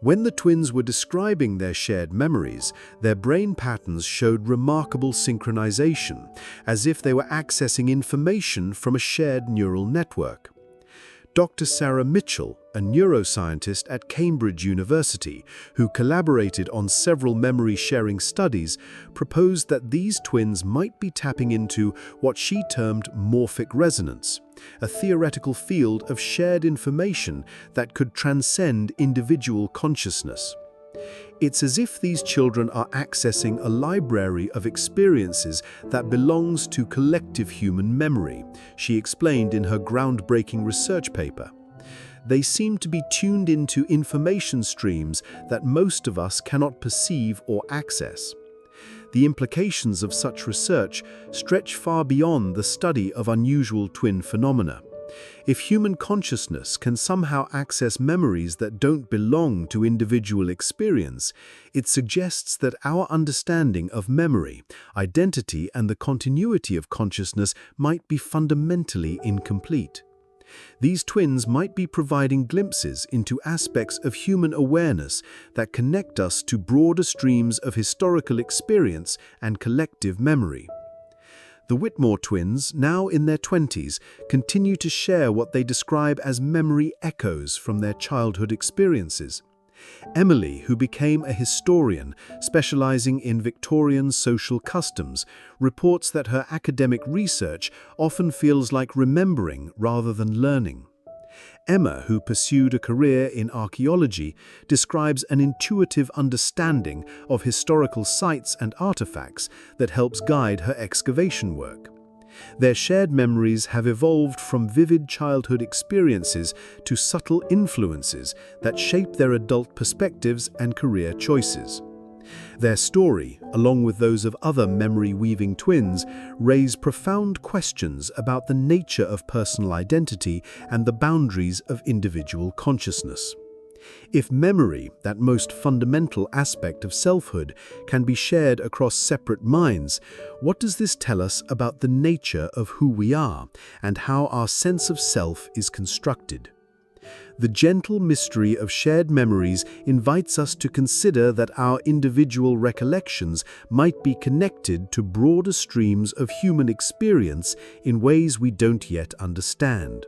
When the twins were describing their shared memories, their brain patterns showed remarkable synchronization, as if they were accessing information from a shared neural network. Dr. Sarah Mitchell, a neuroscientist at Cambridge University, who collaborated on several memory-sharing studies, proposed that these twins might be tapping into what she termed morphic resonance, a theoretical field of shared information that could transcend individual consciousness. It's as if these children are accessing a library of experiences that belongs to collective human memory, she explained in her groundbreaking research paper. They seem to be tuned into information streams that most of us cannot perceive or access. The implications of such research stretch far beyond the study of unusual twin phenomena. If human consciousness can somehow access memories that don't belong to individual experience, it suggests that our understanding of memory, identity, and the continuity of consciousness might be fundamentally incomplete. These twins might be providing glimpses into aspects of human awareness that connect us to broader streams of historical experience and collective memory. The Whitmore twins, now in their 20s, continue to share what they describe as memory echoes from their childhood experiences. Emily, who became a historian specializing in Victorian social customs, reports that her academic research often feels like remembering rather than learning. Emma, who pursued a career in archaeology, describes an intuitive understanding of historical sites and artifacts that helps guide her excavation work. Their shared memories have evolved from vivid childhood experiences to subtle influences that shape their adult perspectives and career choices. Their story, along with those of other memory-weaving twins, raise profound questions about the nature of personal identity and the boundaries of individual consciousness. If memory, that most fundamental aspect of selfhood, can be shared across separate minds, what does this tell us about the nature of who we are and how our sense of self is constructed? The gentle mystery of shared memories invites us to consider that our individual recollections might be connected to broader streams of human experience in ways we don't yet understand.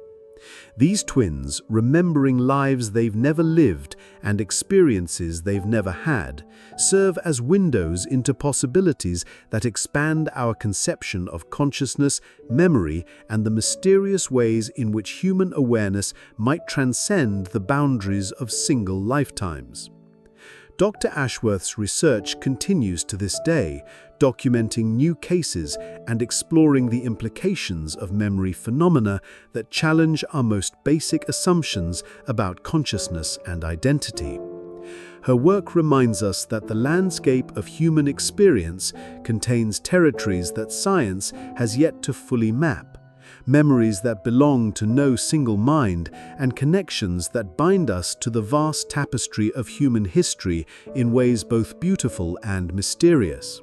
These twins, remembering lives they've never lived and experiences they've never had, serve as windows into possibilities that expand our conception of consciousness, memory, and the mysterious ways in which human awareness might transcend the boundaries of single lifetimes. Dr. Ashworth's research continues to this day, documenting new cases and exploring the implications of memory phenomena that challenge our most basic assumptions about consciousness and identity. Her work reminds us that the landscape of human experience contains territories that science has yet to fully map, memories that belong to no single mind, and connections that bind us to the vast tapestry of human history in ways both beautiful and mysterious.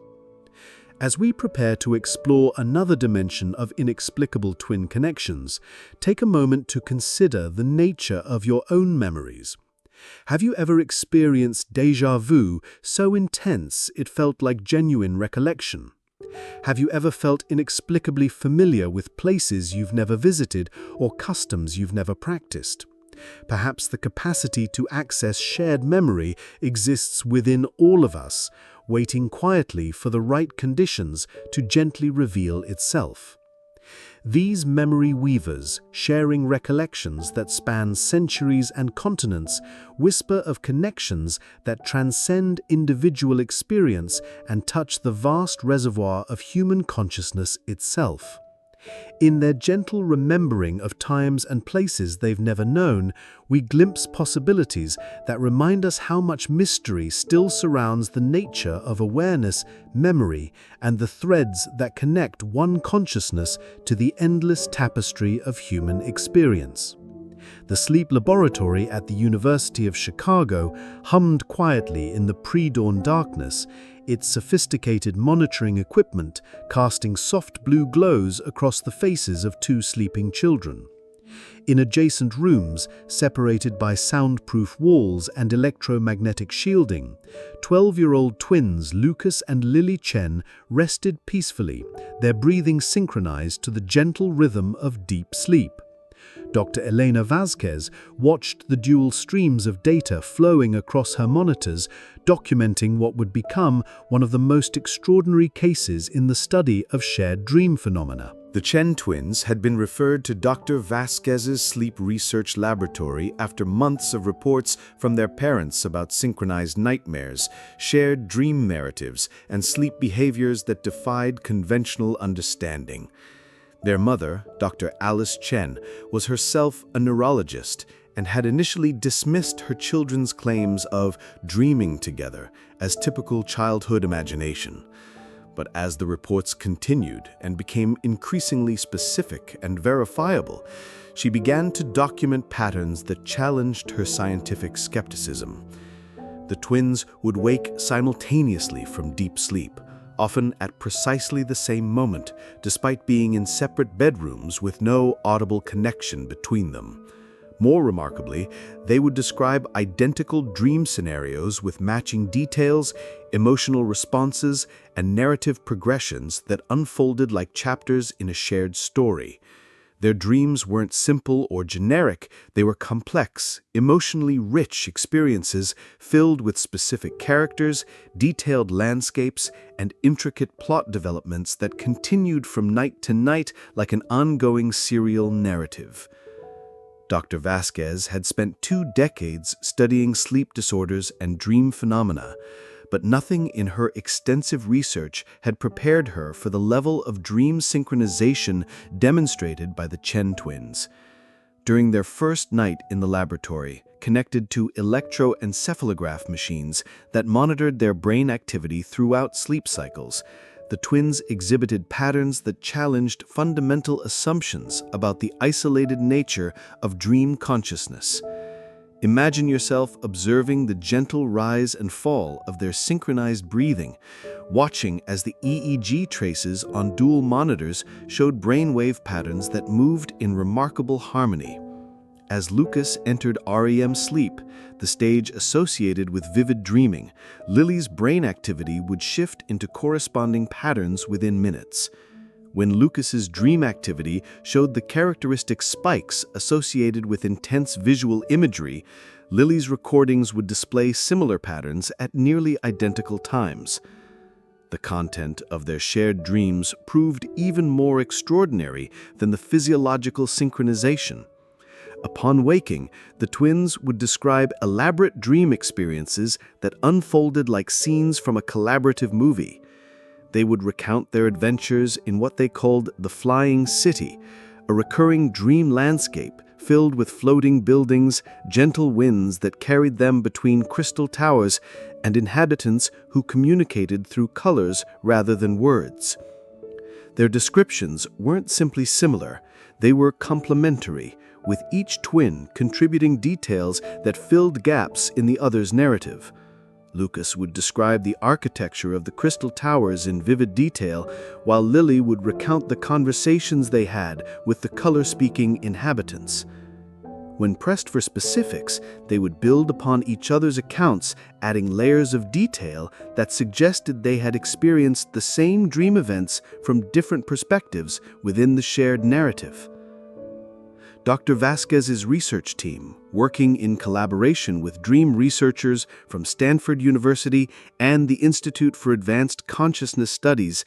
As we prepare to explore another dimension of inexplicable twin connections, take a moment to consider the nature of your own memories. Have you ever experienced déjà vu so intense it felt like genuine recollection? Have you ever felt inexplicably familiar with places you've never visited or customs you've never practiced? Perhaps the capacity to access shared memory exists within all of us, waiting quietly for the right conditions to gently reveal itself. These memory weavers, sharing recollections that span centuries and continents, whisper of connections that transcend individual experience and touch the vast reservoir of human consciousness itself. In their gentle remembering of times and places they've never known, we glimpse possibilities that remind us how much mystery still surrounds the nature of awareness, memory, and the threads that connect one consciousness to the endless tapestry of human experience. The sleep laboratory at the University of Chicago hummed quietly in the pre-dawn darkness, its sophisticated monitoring equipment casting soft blue glows across the faces of two sleeping children. In adjacent rooms, separated by soundproof walls and electromagnetic shielding, 12-year-old twins Lucas and Lily Chen rested peacefully, their breathing synchronized to the gentle rhythm of deep sleep. Dr. Elena Vázquez watched the dual streams of data flowing across her monitors, documenting what would become one of the most extraordinary cases in the study of shared dream phenomena. The Chen twins had been referred to Dr. Vázquez's sleep research laboratory after months of reports from their parents about synchronized nightmares, shared dream narratives, and sleep behaviors that defied conventional understanding. Their mother, Dr. Alice Chen, was herself a neurologist and had initially dismissed her children's claims of dreaming together as typical childhood imagination. But as the reports continued and became increasingly specific and verifiable, she began to document patterns that challenged her scientific skepticism. The twins would wake simultaneously from deep sleep, often at precisely the same moment, despite being in separate bedrooms with no audible connection between them. More remarkably, they would describe identical dream scenarios with matching details, emotional responses, and narrative progressions that unfolded like chapters in a shared story. Their dreams weren't simple or generic, they were complex, emotionally rich experiences filled with specific characters, detailed landscapes, and intricate plot developments that continued from night to night like an ongoing serial narrative. Dr. Vázquez had spent 2 decades studying sleep disorders and dream phenomena, but nothing in her extensive research had prepared her for the level of dream synchronization demonstrated by the Chen twins. During their first night in the laboratory, connected to electroencephalograph machines that monitored their brain activity throughout sleep cycles, the twins exhibited patterns that challenged fundamental assumptions about the isolated nature of dream consciousness. Imagine yourself observing the gentle rise and fall of their synchronized breathing, watching as the EEG traces on dual monitors showed brainwave patterns that moved in remarkable harmony. As Lucas entered REM sleep, the stage associated with vivid dreaming, Lily's brain activity would shift into corresponding patterns within minutes. When Lucas's dream activity showed the characteristic spikes associated with intense visual imagery, Lily's recordings would display similar patterns at nearly identical times. The content of their shared dreams proved even more extraordinary than the physiological synchronization. Upon waking, the twins would describe elaborate dream experiences that unfolded like scenes from a collaborative movie. They would recount their adventures in what they called the Flying City, a recurring dream landscape filled with floating buildings, gentle winds that carried them between crystal towers, and inhabitants who communicated through colors rather than words. Their descriptions weren't simply similar, they were complementary, with each twin contributing details that filled gaps in the other's narrative. Lucas would describe the architecture of the crystal towers in vivid detail, while Lily would recount the conversations they had with the color-speaking inhabitants. When pressed for specifics, they would build upon each other's accounts, adding layers of detail that suggested they had experienced the same dream events from different perspectives within the shared narrative. Dr. Vázquez's research team, working in collaboration with dream researchers from Stanford University and the Institute for Advanced Consciousness Studies,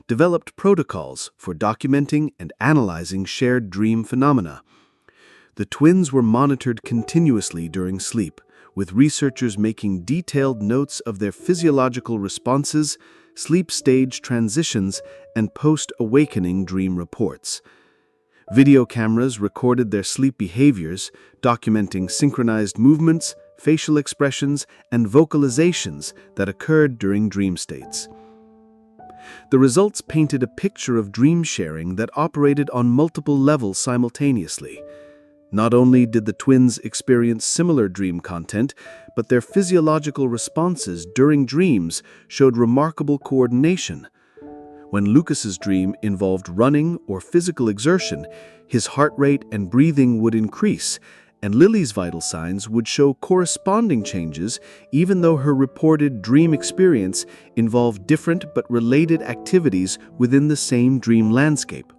developed protocols for documenting and analyzing shared dream phenomena. The twins were monitored continuously during sleep, with researchers making detailed notes of their physiological responses, sleep stage transitions, and post-awakening dream reports. Video cameras recorded their sleep behaviors, documenting synchronized movements, facial expressions, and vocalizations that occurred during dream states. The results painted a picture of dream sharing that operated on multiple levels simultaneously. Not only did the twins experience similar dream content, but their physiological responses during dreams showed remarkable coordination. When Lucas's dream involved running or physical exertion, his heart rate and breathing would increase, and Lily's vital signs would show corresponding changes even though her reported dream experience involved different but related activities within the same dream landscape.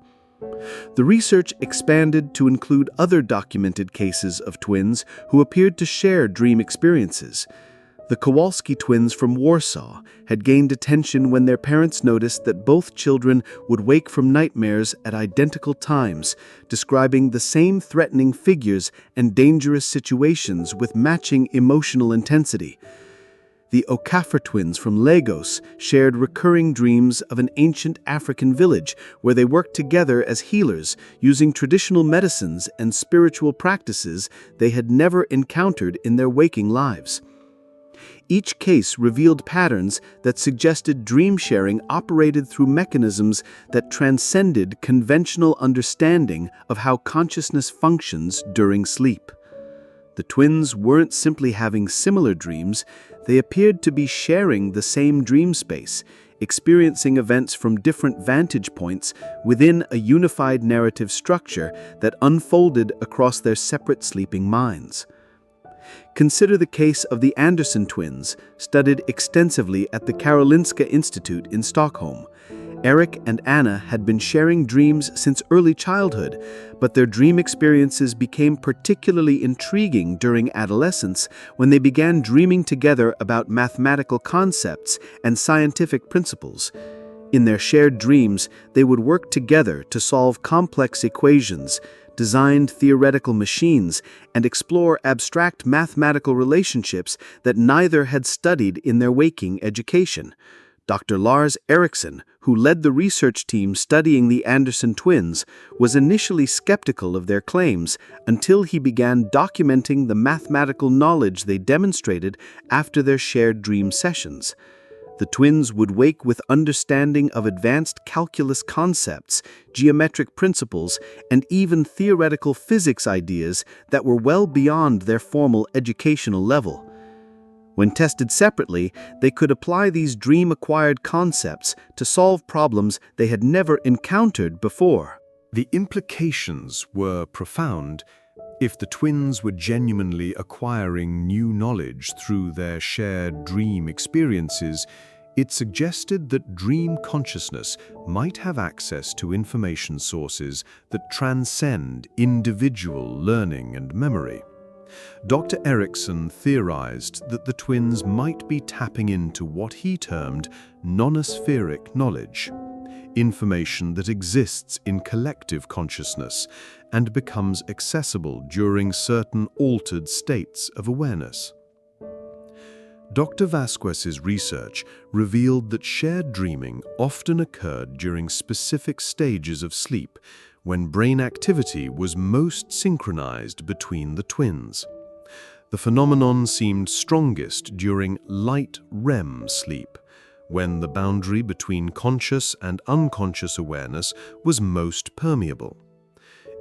The research expanded to include other documented cases of twins who appeared to share dream experiences. The Kowalski twins from Warsaw had gained attention when their parents noticed that both children would wake from nightmares at identical times, describing the same threatening figures and dangerous situations with matching emotional intensity. The Okafor twins from Lagos shared recurring dreams of an ancient African village where they worked together as healers, using traditional medicines and spiritual practices they had never encountered in their waking lives. Each case revealed patterns that suggested dream sharing operated through mechanisms that transcended conventional understanding of how consciousness functions during sleep. The twins weren't simply having similar dreams, they appeared to be sharing the same dream space, experiencing events from different vantage points within a unified narrative structure that unfolded across their separate sleeping minds. Consider the case of the Anderson twins, studied extensively at the Karolinska Institute in Stockholm. Eric and Anna had been sharing dreams since early childhood, but their dream experiences became particularly intriguing during adolescence when they began dreaming together about mathematical concepts and scientific principles. In their shared dreams, they would work together to solve complex equations, design theoretical machines, and explore abstract mathematical relationships that neither had studied in their waking education. Dr. Lars Eriksson, who led the research team studying the Anderson twins, was initially skeptical of their claims until he began documenting the mathematical knowledge they demonstrated after their shared dream sessions. The twins would wake with understanding of advanced calculus concepts, geometric principles, and even theoretical physics ideas that were well beyond their formal educational level. When tested separately, they could apply these dream-acquired concepts to solve problems they had never encountered before. The implications were profound. If the twins were genuinely acquiring new knowledge through their shared dream experiences, it suggested that dream consciousness might have access to information sources that transcend individual learning and memory. Dr. Eriksson theorized that the twins might be tapping into what he termed nonospheric knowledge, information that exists in collective consciousness and becomes accessible during certain altered states of awareness. Dr. Vasquez's research revealed that shared dreaming often occurred during specific stages of sleep when brain activity was most synchronized between the twins. The phenomenon seemed strongest during light REM sleep, when the boundary between conscious and unconscious awareness was most permeable.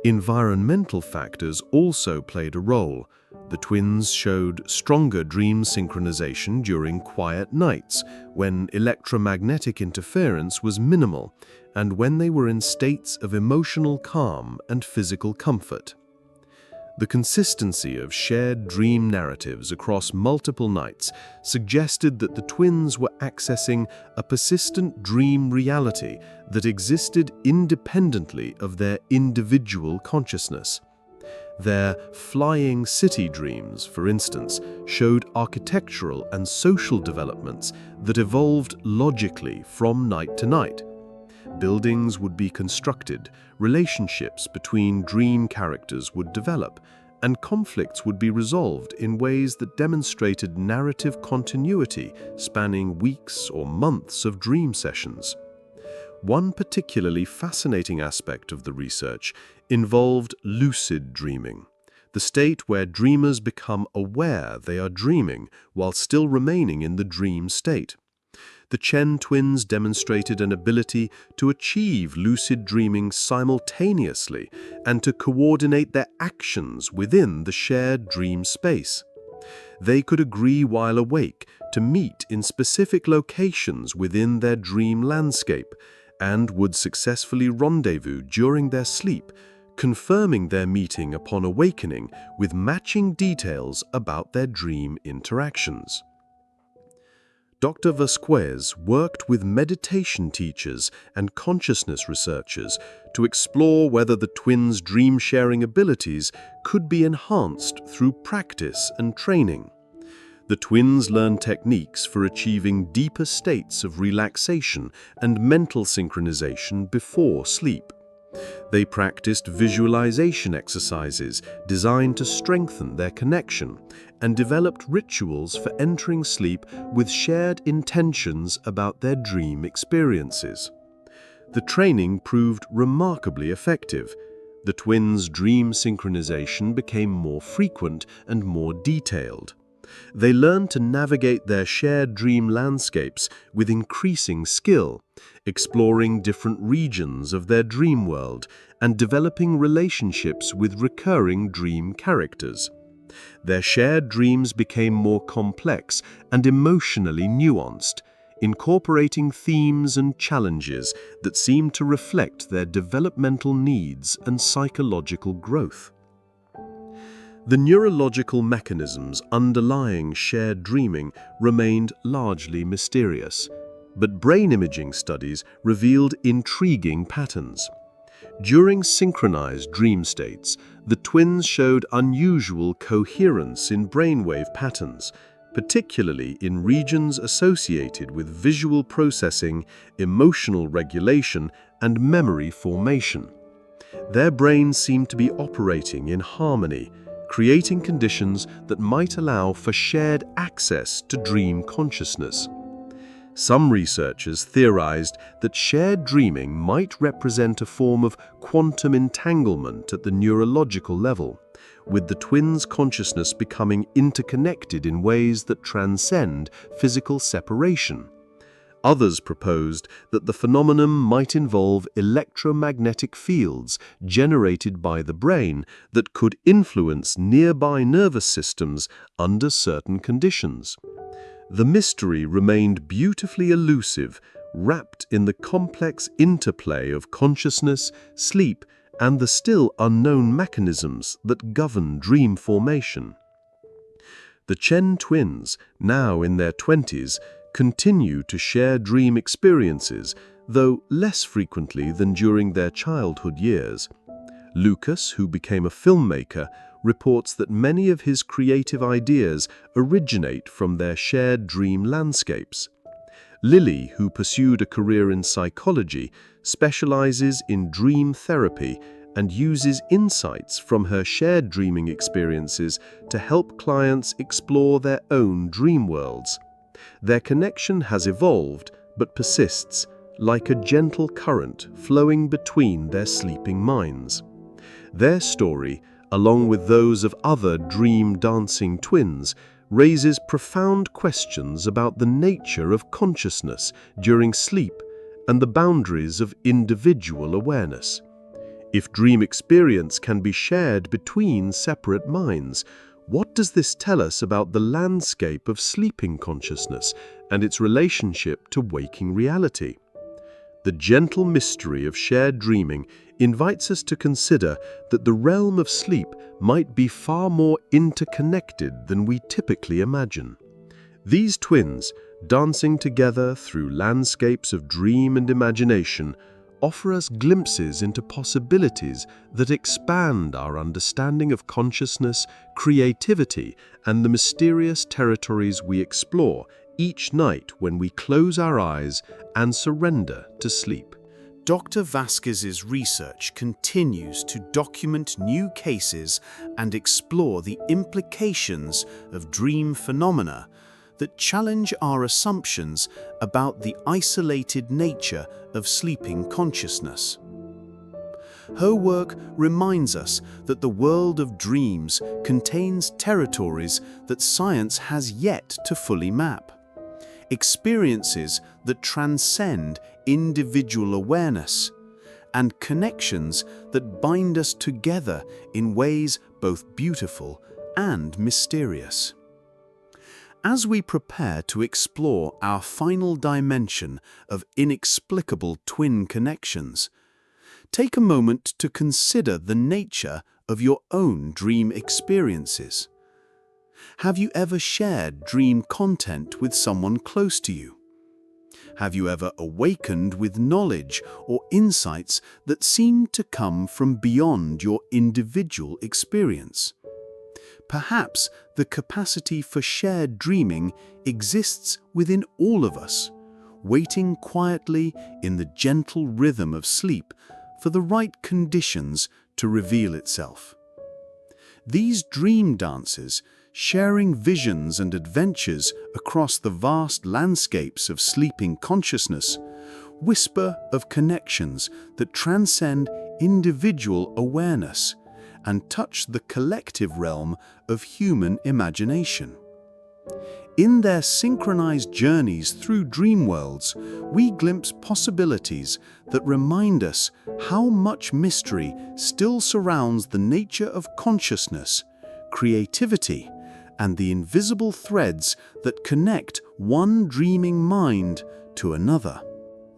Environmental factors also played a role. The twins showed stronger dream synchronization during quiet nights, when electromagnetic interference was minimal, and when they were in states of emotional calm and physical comfort. The consistency of shared dream narratives across multiple nights suggested that the twins were accessing a persistent dream reality that existed independently of their individual consciousness. Their flying city dreams, for instance, showed architectural and social developments that evolved logically from night to night. Buildings would be constructed, relationships between dream characters would develop, and conflicts would be resolved in ways that demonstrated narrative continuity spanning weeks or months of dream sessions. One particularly fascinating aspect of the research involved lucid dreaming, the state where dreamers become aware they are dreaming while still remaining in the dream state. The Chen twins demonstrated an ability to achieve lucid dreaming simultaneously and to coordinate their actions within the shared dream space. They could agree while awake to meet in specific locations within their dream landscape and would successfully rendezvous during their sleep, confirming their meeting upon awakening with matching details about their dream interactions. Dr. Vasquez worked with meditation teachers and consciousness researchers to explore whether the twins' dream-sharing abilities could be enhanced through practice and training. The twins learned techniques for achieving deeper states of relaxation and mental synchronization before sleep. They practiced visualization exercises designed to strengthen their connection and developed rituals for entering sleep with shared intentions about their dream experiences. The training proved remarkably effective. The twins' dream synchronization became more frequent and more detailed. They learned to navigate their shared dream landscapes with increasing skill, exploring different regions of their dream world and developing relationships with recurring dream characters. Their shared dreams became more complex and emotionally nuanced, incorporating themes and challenges that seemed to reflect their developmental needs and psychological growth. The neurological mechanisms underlying shared dreaming remained largely mysterious, but brain imaging studies revealed intriguing patterns. During synchronized dream states, the twins showed unusual coherence in brainwave patterns, particularly in regions associated with visual processing, emotional regulation, and memory formation. Their brains seemed to be operating in harmony, creating conditions that might allow for shared access to dream consciousness. Some researchers theorized that shared dreaming might represent a form of quantum entanglement at the neurological level, with the twins' consciousness becoming interconnected in ways that transcend physical separation. Others proposed that the phenomenon might involve electromagnetic fields generated by the brain that could influence nearby nervous systems under certain conditions. The mystery remained beautifully elusive, wrapped in the complex interplay of consciousness, sleep, and the still unknown mechanisms that govern dream formation. The Chen twins, now in their 20s, continue to share dream experiences, though less frequently than during their childhood years. Lucas, who became a filmmaker, reports that many of his creative ideas originate from their shared dream landscapes. Lily, who pursued a career in psychology, specializes in dream therapy and uses insights from her shared dreaming experiences to help clients explore their own dream worlds. Their connection has evolved, but persists, like a gentle current flowing between their sleeping minds. Their story, along with those of other dream-dancing twins, raises profound questions about the nature of consciousness during sleep and the boundaries of individual awareness. If dream experience can be shared between separate minds, what does this tell us about the landscape of sleeping consciousness and its relationship to waking reality? The gentle mystery of shared dreaming invites us to consider that the realm of sleep might be far more interconnected than we typically imagine. These twins, dancing together through landscapes of dream and imagination, offer us glimpses into possibilities that expand our understanding of consciousness, creativity, and the mysterious territories we explore each night when we close our eyes and surrender to sleep. Dr. Vasquez's research continues to document new cases and explore the implications of dream phenomena that challenge our assumptions about the isolated nature of sleeping consciousness. Her work reminds us that the world of dreams contains territories that science has yet to fully map, experiences that transcend individual awareness, and connections that bind us together in ways both beautiful and mysterious. As we prepare to explore our final dimension of inexplicable twin connections, take a moment to consider the nature of your own dream experiences. Have you ever shared dream content with someone close to you? Have you ever awakened with knowledge or insights that seem to come from beyond your individual experience? Perhaps the capacity for shared dreaming exists within all of us, waiting quietly in the gentle rhythm of sleep for the right conditions to reveal itself. These dream dances, sharing visions and adventures across the vast landscapes of sleeping consciousness, whisper of connections that transcend individual awareness and touch the collective realm of human imagination. In their synchronized journeys through dream worlds, we glimpse possibilities that remind us how much mystery still surrounds the nature of consciousness, creativity, and the invisible threads that connect one dreaming mind to another.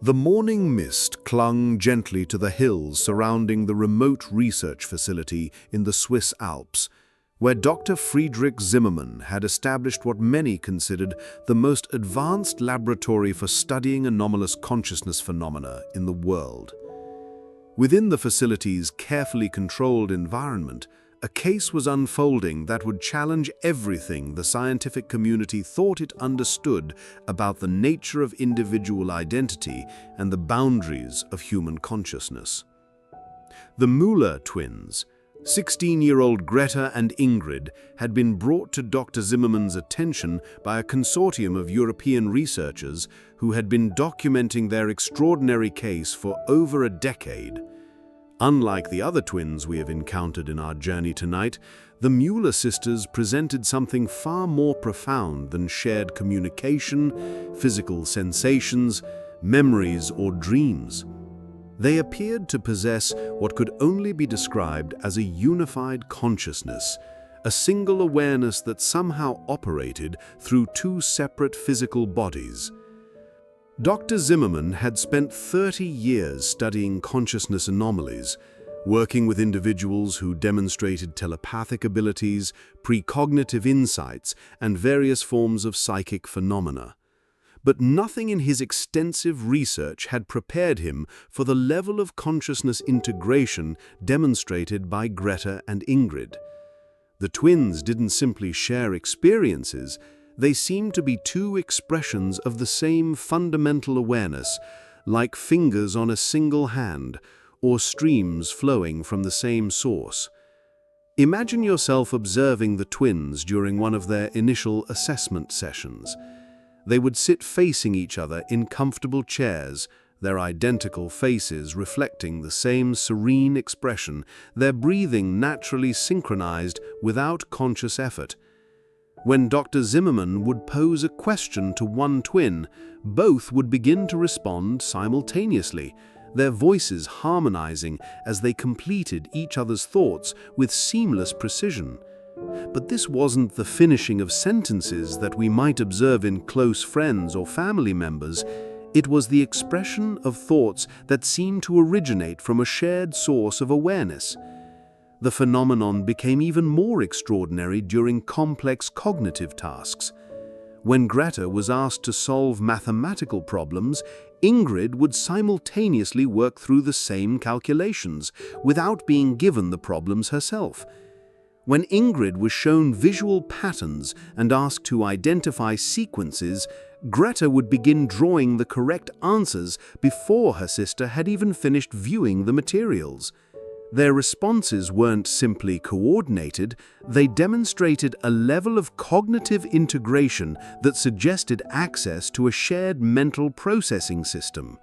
The morning mist clung gently to the hills surrounding the remote research facility in the Swiss Alps, where Dr. Friedrich Zimmermann had established what many considered the most advanced laboratory for studying anomalous consciousness phenomena in the world. Within the facility's carefully controlled environment, a case was unfolding that would challenge everything the scientific community thought it understood about the nature of individual identity and the boundaries of human consciousness. The Müller twins, 16-year-old Greta and Ingrid, had been brought to Dr. Zimmermann's attention by a consortium of European researchers who had been documenting their extraordinary case for over a decade. Unlike the other twins we have encountered in our journey tonight, the Müller sisters presented something far more profound than shared communication, physical sensations, memories, or dreams. They appeared to possess what could only be described as a unified consciousness, a single awareness that somehow operated through two separate physical bodies. Dr. Zimmermann had spent 30 years studying consciousness anomalies, working with individuals who demonstrated telepathic abilities, precognitive insights, and various forms of psychic phenomena. But nothing in his extensive research had prepared him for the level of consciousness integration demonstrated by Greta and Ingrid. The twins didn't simply share experiences, they seemed to be two expressions of the same fundamental awareness, like fingers on a single hand, or streams flowing from the same source. Imagine yourself observing the twins during one of their initial assessment sessions. They would sit facing each other in comfortable chairs, their identical faces reflecting the same serene expression, their breathing naturally synchronized without conscious effort. When Dr. Zimmermann would pose a question to one twin, both would begin to respond simultaneously, their voices harmonizing as they completed each other's thoughts with seamless precision. But this wasn't the finishing of sentences that we might observe in close friends or family members. It was the expression of thoughts that seemed to originate from a shared source of awareness. The phenomenon became even more extraordinary during complex cognitive tasks. When Greta was asked to solve mathematical problems, Ingrid would simultaneously work through the same calculations without being given the problems herself. When Ingrid was shown visual patterns and asked to identify sequences, Greta would begin drawing the correct answers before her sister had even finished viewing the materials. Their responses weren't simply coordinated, they demonstrated a level of cognitive integration that suggested access to a shared mental processing system.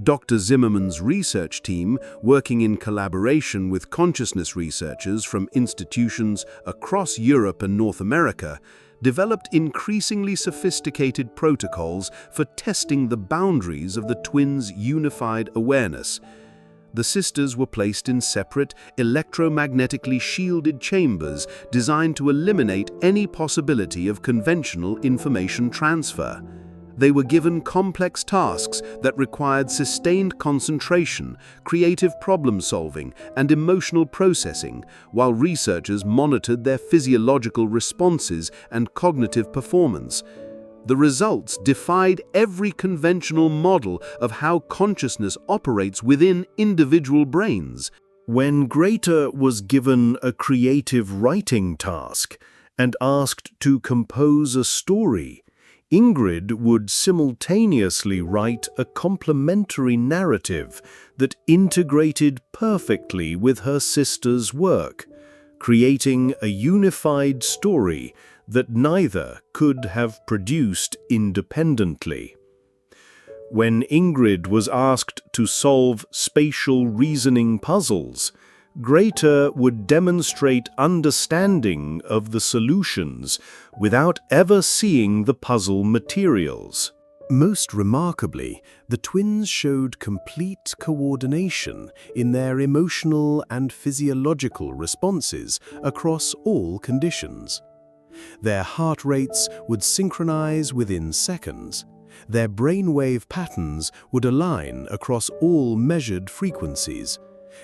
Dr. Zimmermann's research team, working in collaboration with consciousness researchers from institutions across Europe and North America, developed increasingly sophisticated protocols for testing the boundaries of the twins' unified awareness. The sisters were placed in separate, electromagnetically shielded chambers designed to eliminate any possibility of conventional information transfer. They were given complex tasks that required sustained concentration, creative problem-solving, and emotional processing, while researchers monitored their physiological responses and cognitive performance. The results defied every conventional model of how consciousness operates within individual brains. When Greta was given a creative writing task and asked to compose a story, Ingrid would simultaneously write a complementary narrative that integrated perfectly with her sister's work, creating a unified story that neither could have produced independently. When Ingrid was asked to solve spatial reasoning puzzles, Greta would demonstrate understanding of the solutions without ever seeing the puzzle materials. Most remarkably, the twins showed complete coordination in their emotional and physiological responses across all conditions. Their heart rates would synchronize within seconds. Their brainwave patterns would align across all measured frequencies,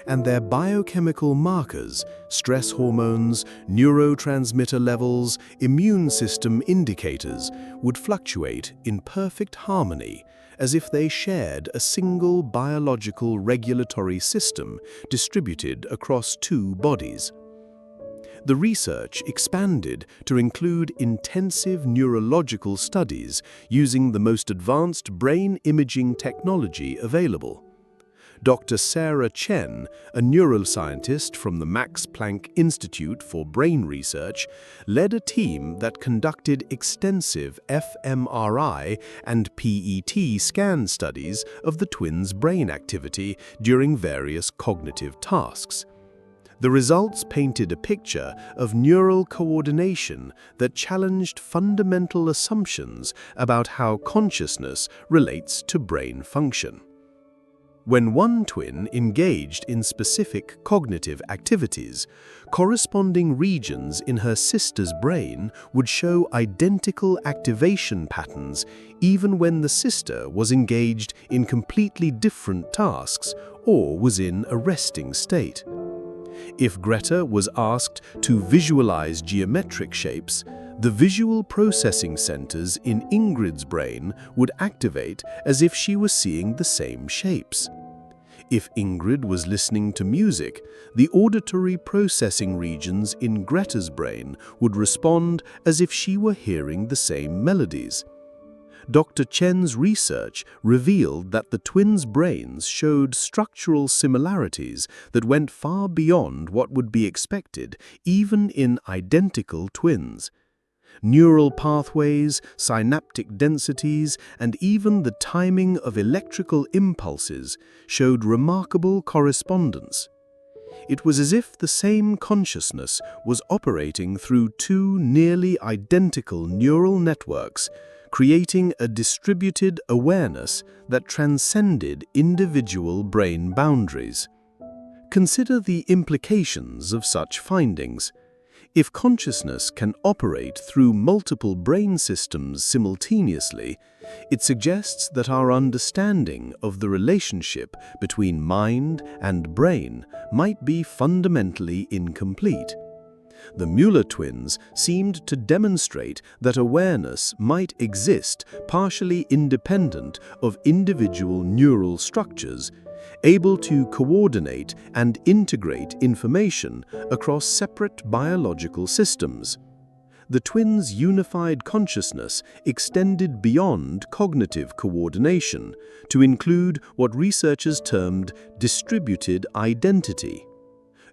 and their biochemical markers, stress hormones, neurotransmitter levels, immune system indicators, would fluctuate in perfect harmony, as if they shared a single biological regulatory system distributed across two bodies. The research expanded to include intensive neurological studies using the most advanced brain imaging technology available. Dr. Sarah Chen, a neuroscientist from the Max Planck Institute for Brain Research, led a team that conducted extensive fMRI and PET scan studies of the twins' brain activity during various cognitive tasks. The results painted a picture of neural coordination that challenged fundamental assumptions about how consciousness relates to brain function. When one twin engaged in specific cognitive activities, corresponding regions in her sister's brain would show identical activation patterns even when the sister was engaged in completely different tasks or was in a resting state. If Greta was asked to visualize geometric shapes, the visual processing centers in Ingrid's brain would activate as if she was seeing the same shapes. If Ingrid was listening to music, the auditory processing regions in Greta's brain would respond as if she were hearing the same melodies. Dr. Chen's research revealed that the twins' brains showed structural similarities that went far beyond what would be expected even in identical twins. Neural pathways, synaptic densities, and even the timing of electrical impulses showed remarkable correspondence. It was as if the same consciousness was operating through two nearly identical neural networks, creating a distributed awareness that transcended individual brain boundaries. Consider the implications of such findings. If consciousness can operate through multiple brain systems simultaneously, it suggests that our understanding of the relationship between mind and brain might be fundamentally incomplete. The Mueller twins seemed to demonstrate that awareness might exist partially independent of individual neural structures, able to coordinate and integrate information across separate biological systems. The twins' unified consciousness extended beyond cognitive coordination to include what researchers termed distributed identity.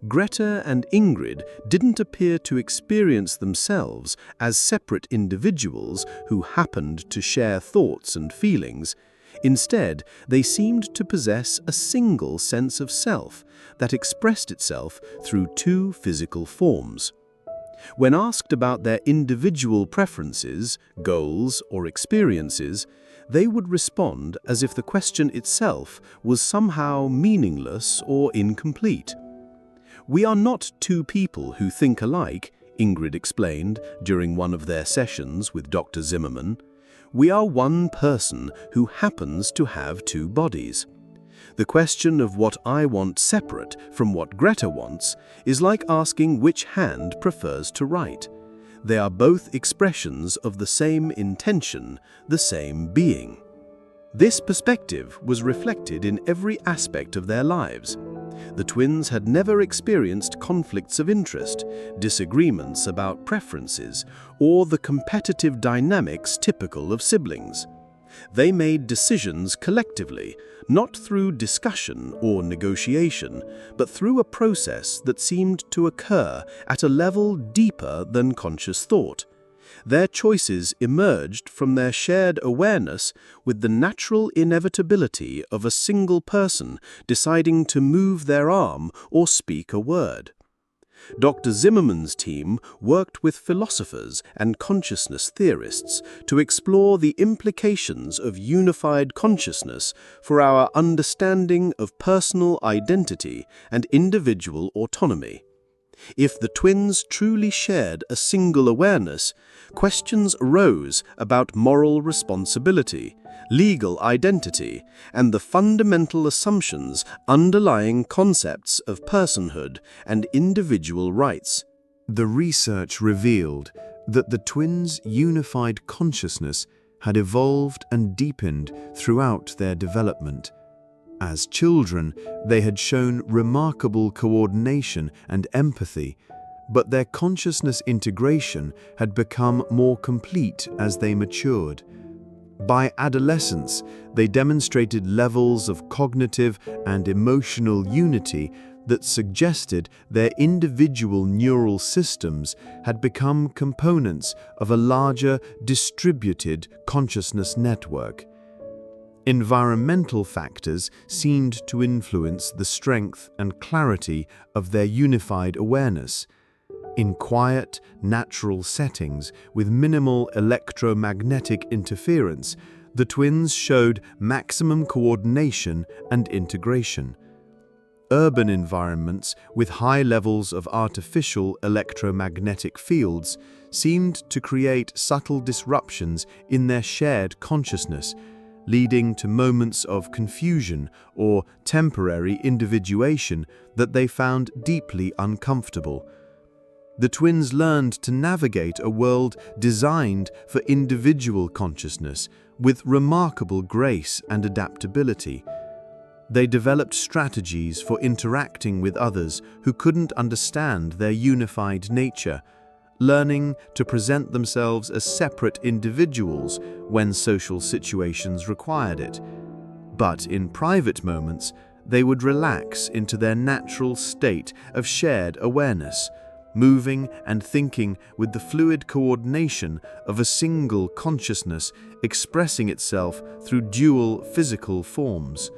Greta and Ingrid didn't appear to experience themselves as separate individuals who happened to share thoughts and feelings. Instead, they seemed to possess a single sense of self that expressed itself through two physical forms. When asked about their individual preferences, goals, or experiences, they would respond as if the question itself was somehow meaningless or incomplete. "We are not two people who think alike," Ingrid explained during one of their sessions with Dr. Zimmerman. We are one person who happens to have two bodies. The question of what I want separate from what Greta wants is like asking which hand prefers to write. They are both expressions of the same intention, the same being. This perspective was reflected in every aspect of their lives. The twins had never experienced conflicts of interest, disagreements about preferences, or the competitive dynamics typical of siblings. They made decisions collectively, not through discussion or negotiation, but through a process that seemed to occur at a level deeper than conscious thought. Their choices emerged from their shared awareness with the natural inevitability of a single person deciding to move their arm or speak a word. Dr. Zimmerman's team worked with philosophers and consciousness theorists to explore the implications of unified consciousness for our understanding of personal identity and individual autonomy. If the twins truly shared a single awareness, questions arose about moral responsibility, legal identity, and the fundamental assumptions underlying concepts of personhood and individual rights. The research revealed that the twins' unified consciousness had evolved and deepened throughout their development. As children, they had shown remarkable coordination and empathy, but their consciousness integration had become more complete as they matured. By adolescence, they demonstrated levels of cognitive and emotional unity that suggested their individual neural systems had become components of a larger, distributed consciousness network. Environmental factors seemed to influence the strength and clarity of their unified awareness. In quiet, natural settings with minimal electromagnetic interference, the twins showed maximum coordination and integration. Urban environments with high levels of artificial electromagnetic fields seemed to create subtle disruptions in their shared consciousness, leading to moments of confusion or temporary individuation that they found deeply uncomfortable. The twins learned to navigate a world designed for individual consciousness with remarkable grace and adaptability. They developed strategies for interacting with others who couldn't understand their unified nature, learning to present themselves as separate individuals when social situations required it. But in private moments, they would relax into their natural state of shared awareness, moving and thinking with the fluid coordination of a single consciousness expressing itself through dual physical forms.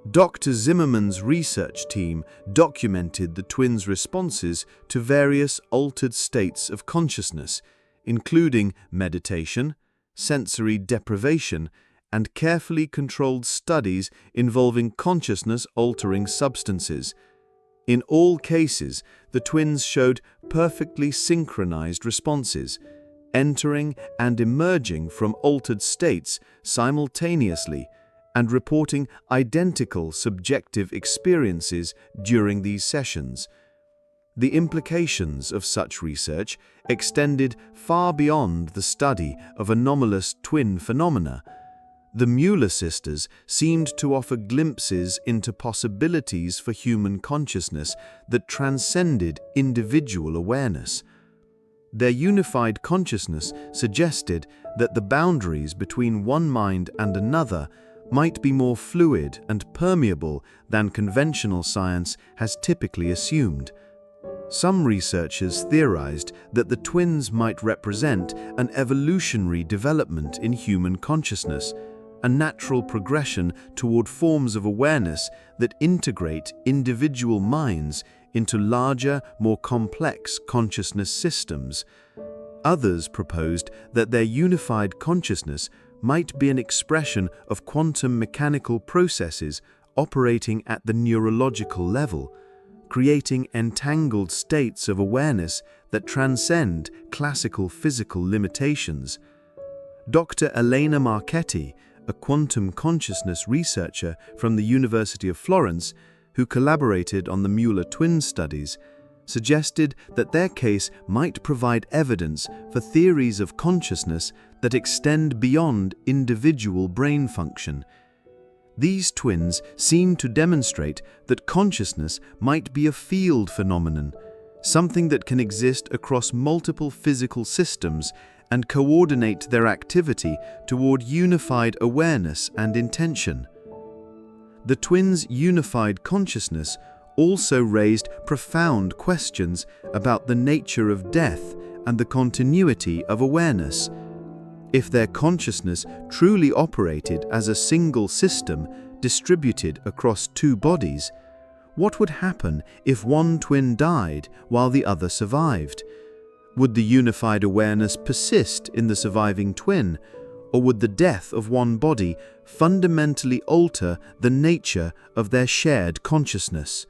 Dr. Zimmerman's research team documented the twins' responses to various altered states of consciousness, including meditation, sensory deprivation, and carefully controlled studies involving consciousness-altering substances. In all cases, the twins showed perfectly synchronized responses, entering and emerging from altered states simultaneously, and reporting identical subjective experiences during these sessions. The implications of such research extended far beyond the study of anomalous twin phenomena. The Mueller sisters seemed to offer glimpses into possibilities for human consciousness that transcended individual awareness. Their unified consciousness suggested that the boundaries between one mind and another might be more fluid and permeable than conventional science has typically assumed. Some researchers theorized that the twins might represent an evolutionary development in human consciousness, a natural progression toward forms of awareness that integrate individual minds into larger, more complex consciousness systems. Others proposed that their unified consciousness might be an expression of quantum mechanical processes operating at the neurological level, creating entangled states of awareness that transcend classical physical limitations. Dr. Elena Marchetti, a quantum consciousness researcher from the University of Florence, who collaborated on the Mueller twin studies, suggested that their case might provide evidence for theories of consciousness that extend beyond individual brain function. These twins seem to demonstrate that consciousness might be a field phenomenon, something that can exist across multiple physical systems and coordinate their activity toward unified awareness and intention. The twins' unified consciousness also raised profound questions about the nature of death and the continuity of awareness. If their consciousness truly operated as a single system distributed across two bodies, what would happen if one twin died while the other survived? Would the unified awareness persist in the surviving twin, or would the death of one body fundamentally alter the nature of their shared consciousness?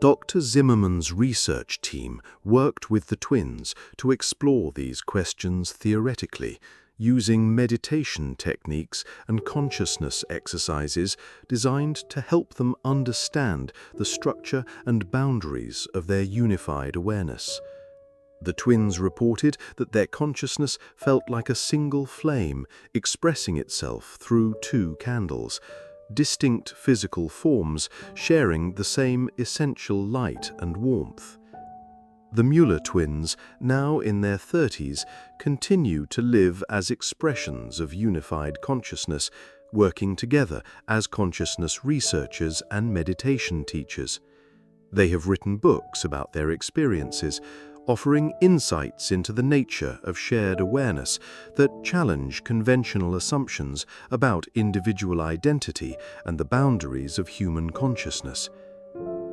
Dr. Zimmerman's research team worked with the twins to explore these questions theoretically, using meditation techniques and consciousness exercises designed to help them understand the structure and boundaries of their unified awareness. The twins reported that their consciousness felt like a single flame expressing itself through two candles, distinct physical forms sharing the same essential light and warmth. The Mueller twins, now in their 30s, continue to live as expressions of unified consciousness, working together as consciousness researchers and meditation teachers. They have written books about their experiences, offering insights into the nature of shared awareness that challenge conventional assumptions about individual identity and the boundaries of human consciousness.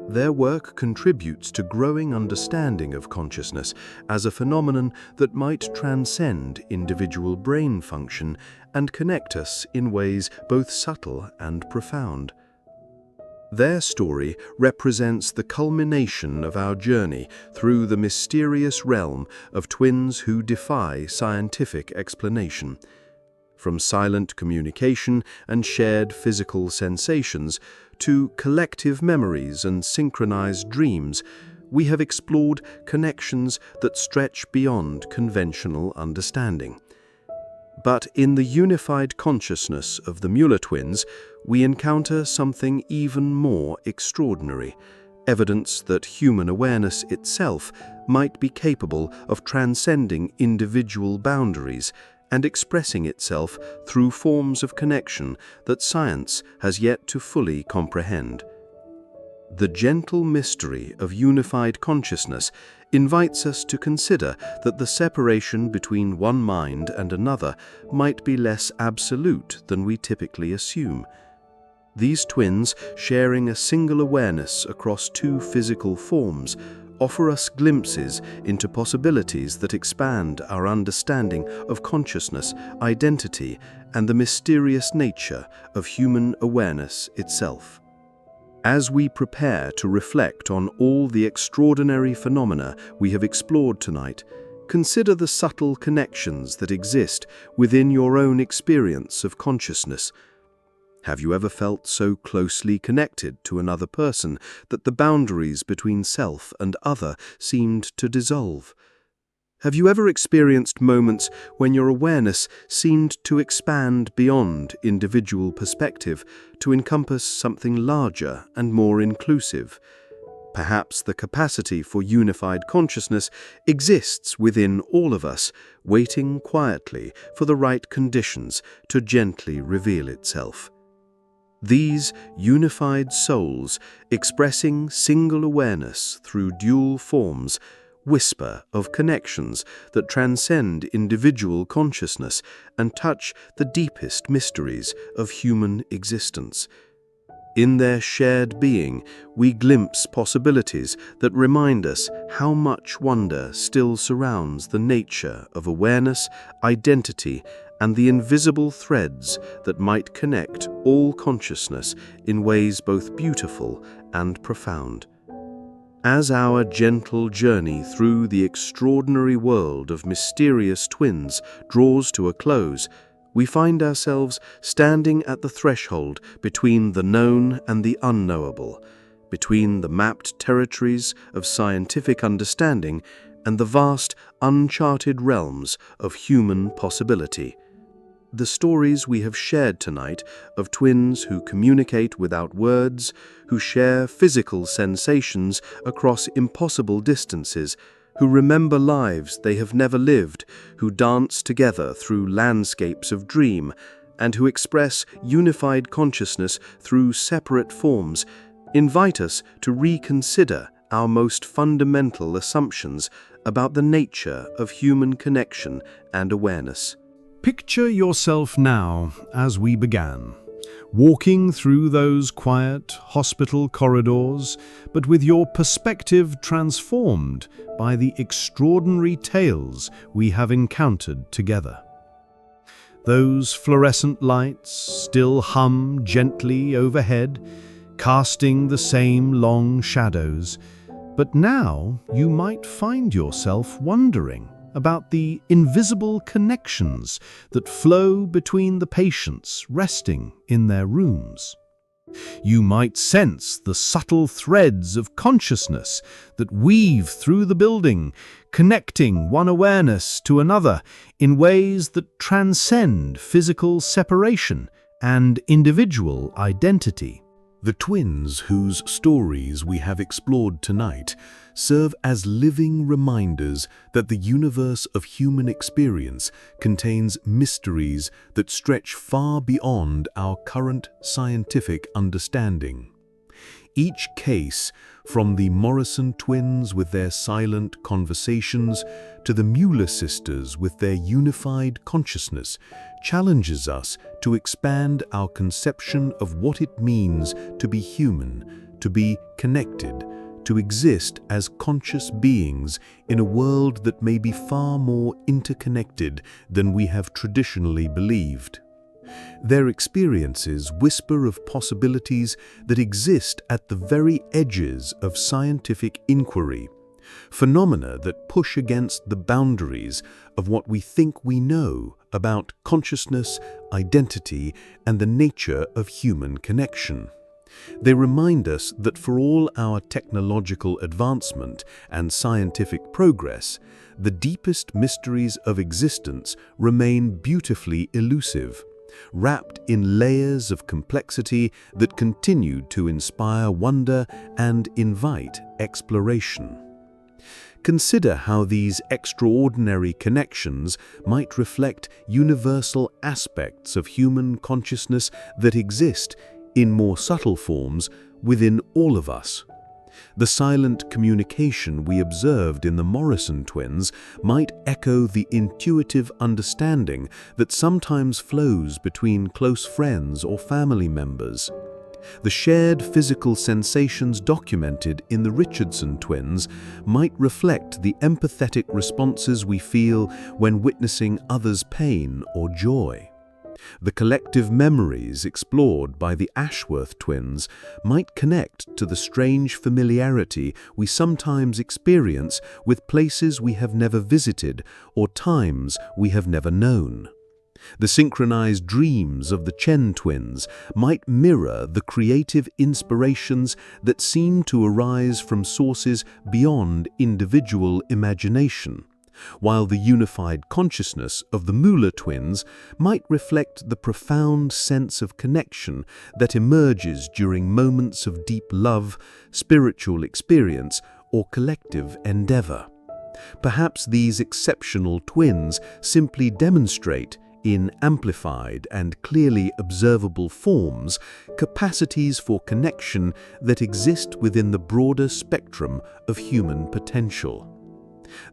Their work contributes to growing understanding of consciousness as a phenomenon that might transcend individual brain function and connect us in ways both subtle and profound. Their story represents the culmination of our journey through the mysterious realm of twins who defy scientific explanation. From silent communication and shared physical sensations to collective memories and synchronized dreams, we have explored connections that stretch beyond conventional understanding. But in the unified consciousness of the Mueller twins, we encounter something even more extraordinary, evidence that human awareness itself might be capable of transcending individual boundaries and expressing itself through forms of connection that science has yet to fully comprehend. The gentle mystery of unified consciousness invites us to consider that the separation between one mind and another might be less absolute than we typically assume. These twins, sharing a single awareness across two physical forms, offer us glimpses into possibilities that expand our understanding of consciousness, identity, and the mysterious nature of human awareness itself. As we prepare to reflect on all the extraordinary phenomena we have explored tonight, consider the subtle connections that exist within your own experience of consciousness. Have you ever felt so closely connected to another person that the boundaries between self and other seemed to dissolve? Have you ever experienced moments when your awareness seemed to expand beyond individual perspective to encompass something larger and more inclusive? Perhaps the capacity for unified consciousness exists within all of us, waiting quietly for the right conditions to gently reveal itself. These unified souls, expressing single awareness through dual forms, whisper of connections that transcend individual consciousness and touch the deepest mysteries of human existence. In their shared being, we glimpse possibilities that remind us how much wonder still surrounds the nature of awareness, identity, and the invisible threads that might connect all consciousness in ways both beautiful and profound. As our gentle journey through the extraordinary world of mysterious twins draws to a close, We find ourselves standing at the threshold between the known and the unknowable, between the mapped territories of scientific understanding and the vast, uncharted realms of human possibility. The stories we have shared tonight of twins who communicate without words, who share physical sensations across impossible distances, who remember lives they have never lived, who dance together through landscapes of dream, and who express unified consciousness through separate forms, invite us to reconsider our most fundamental assumptions about the nature of human connection and awareness. Picture yourself now as we began, walking through those quiet hospital corridors, but with your perspective transformed by the extraordinary tales we have encountered together. Those fluorescent lights still hum gently overhead, casting the same long shadows, but now you might find yourself wondering about the invisible connections that flow between the patients resting in their rooms. You might sense the subtle threads of consciousness that weave through the building, connecting one awareness to another in ways that transcend physical separation and individual identity. The twins whose stories we have explored tonight serve as living reminders that the universe of human experience contains mysteries that stretch far beyond our current scientific understanding. Each case, from the Morrison twins with their silent conversations to the Mueller sisters with their unified consciousness, challenges us to expand our conception of what it means to be human, to be connected, to exist as conscious beings in a world that may be far more interconnected than we have traditionally believed. Their experiences whisper of possibilities that exist at the very edges of scientific inquiry, phenomena that push against the boundaries of what we think we know about consciousness, identity, and the nature of human connection. They remind us that for all our technological advancement and scientific progress, the deepest mysteries of existence remain beautifully elusive, wrapped in layers of complexity that continue to inspire wonder and invite exploration. Consider how these extraordinary connections might reflect universal aspects of human consciousness that exist in more subtle forms within all of us. The silent communication we observed in the Morrison twins might echo the intuitive understanding that sometimes flows between close friends or family members. The shared physical sensations documented in the Richardson twins might reflect the empathetic responses we feel when witnessing others' pain or joy. The collective memories explored by the Ashworth twins might connect to the strange familiarity we sometimes experience with places we have never visited or times we have never known. The synchronized dreams of the Chen twins might mirror the creative inspirations that seem to arise from sources beyond individual imagination, while the unified consciousness of the Mueller twins might reflect the profound sense of connection that emerges during moments of deep love, spiritual experience, or collective endeavor. Perhaps these exceptional twins simply demonstrate, in amplified and clearly observable forms, capacities for connection that exist within the broader spectrum of human potential.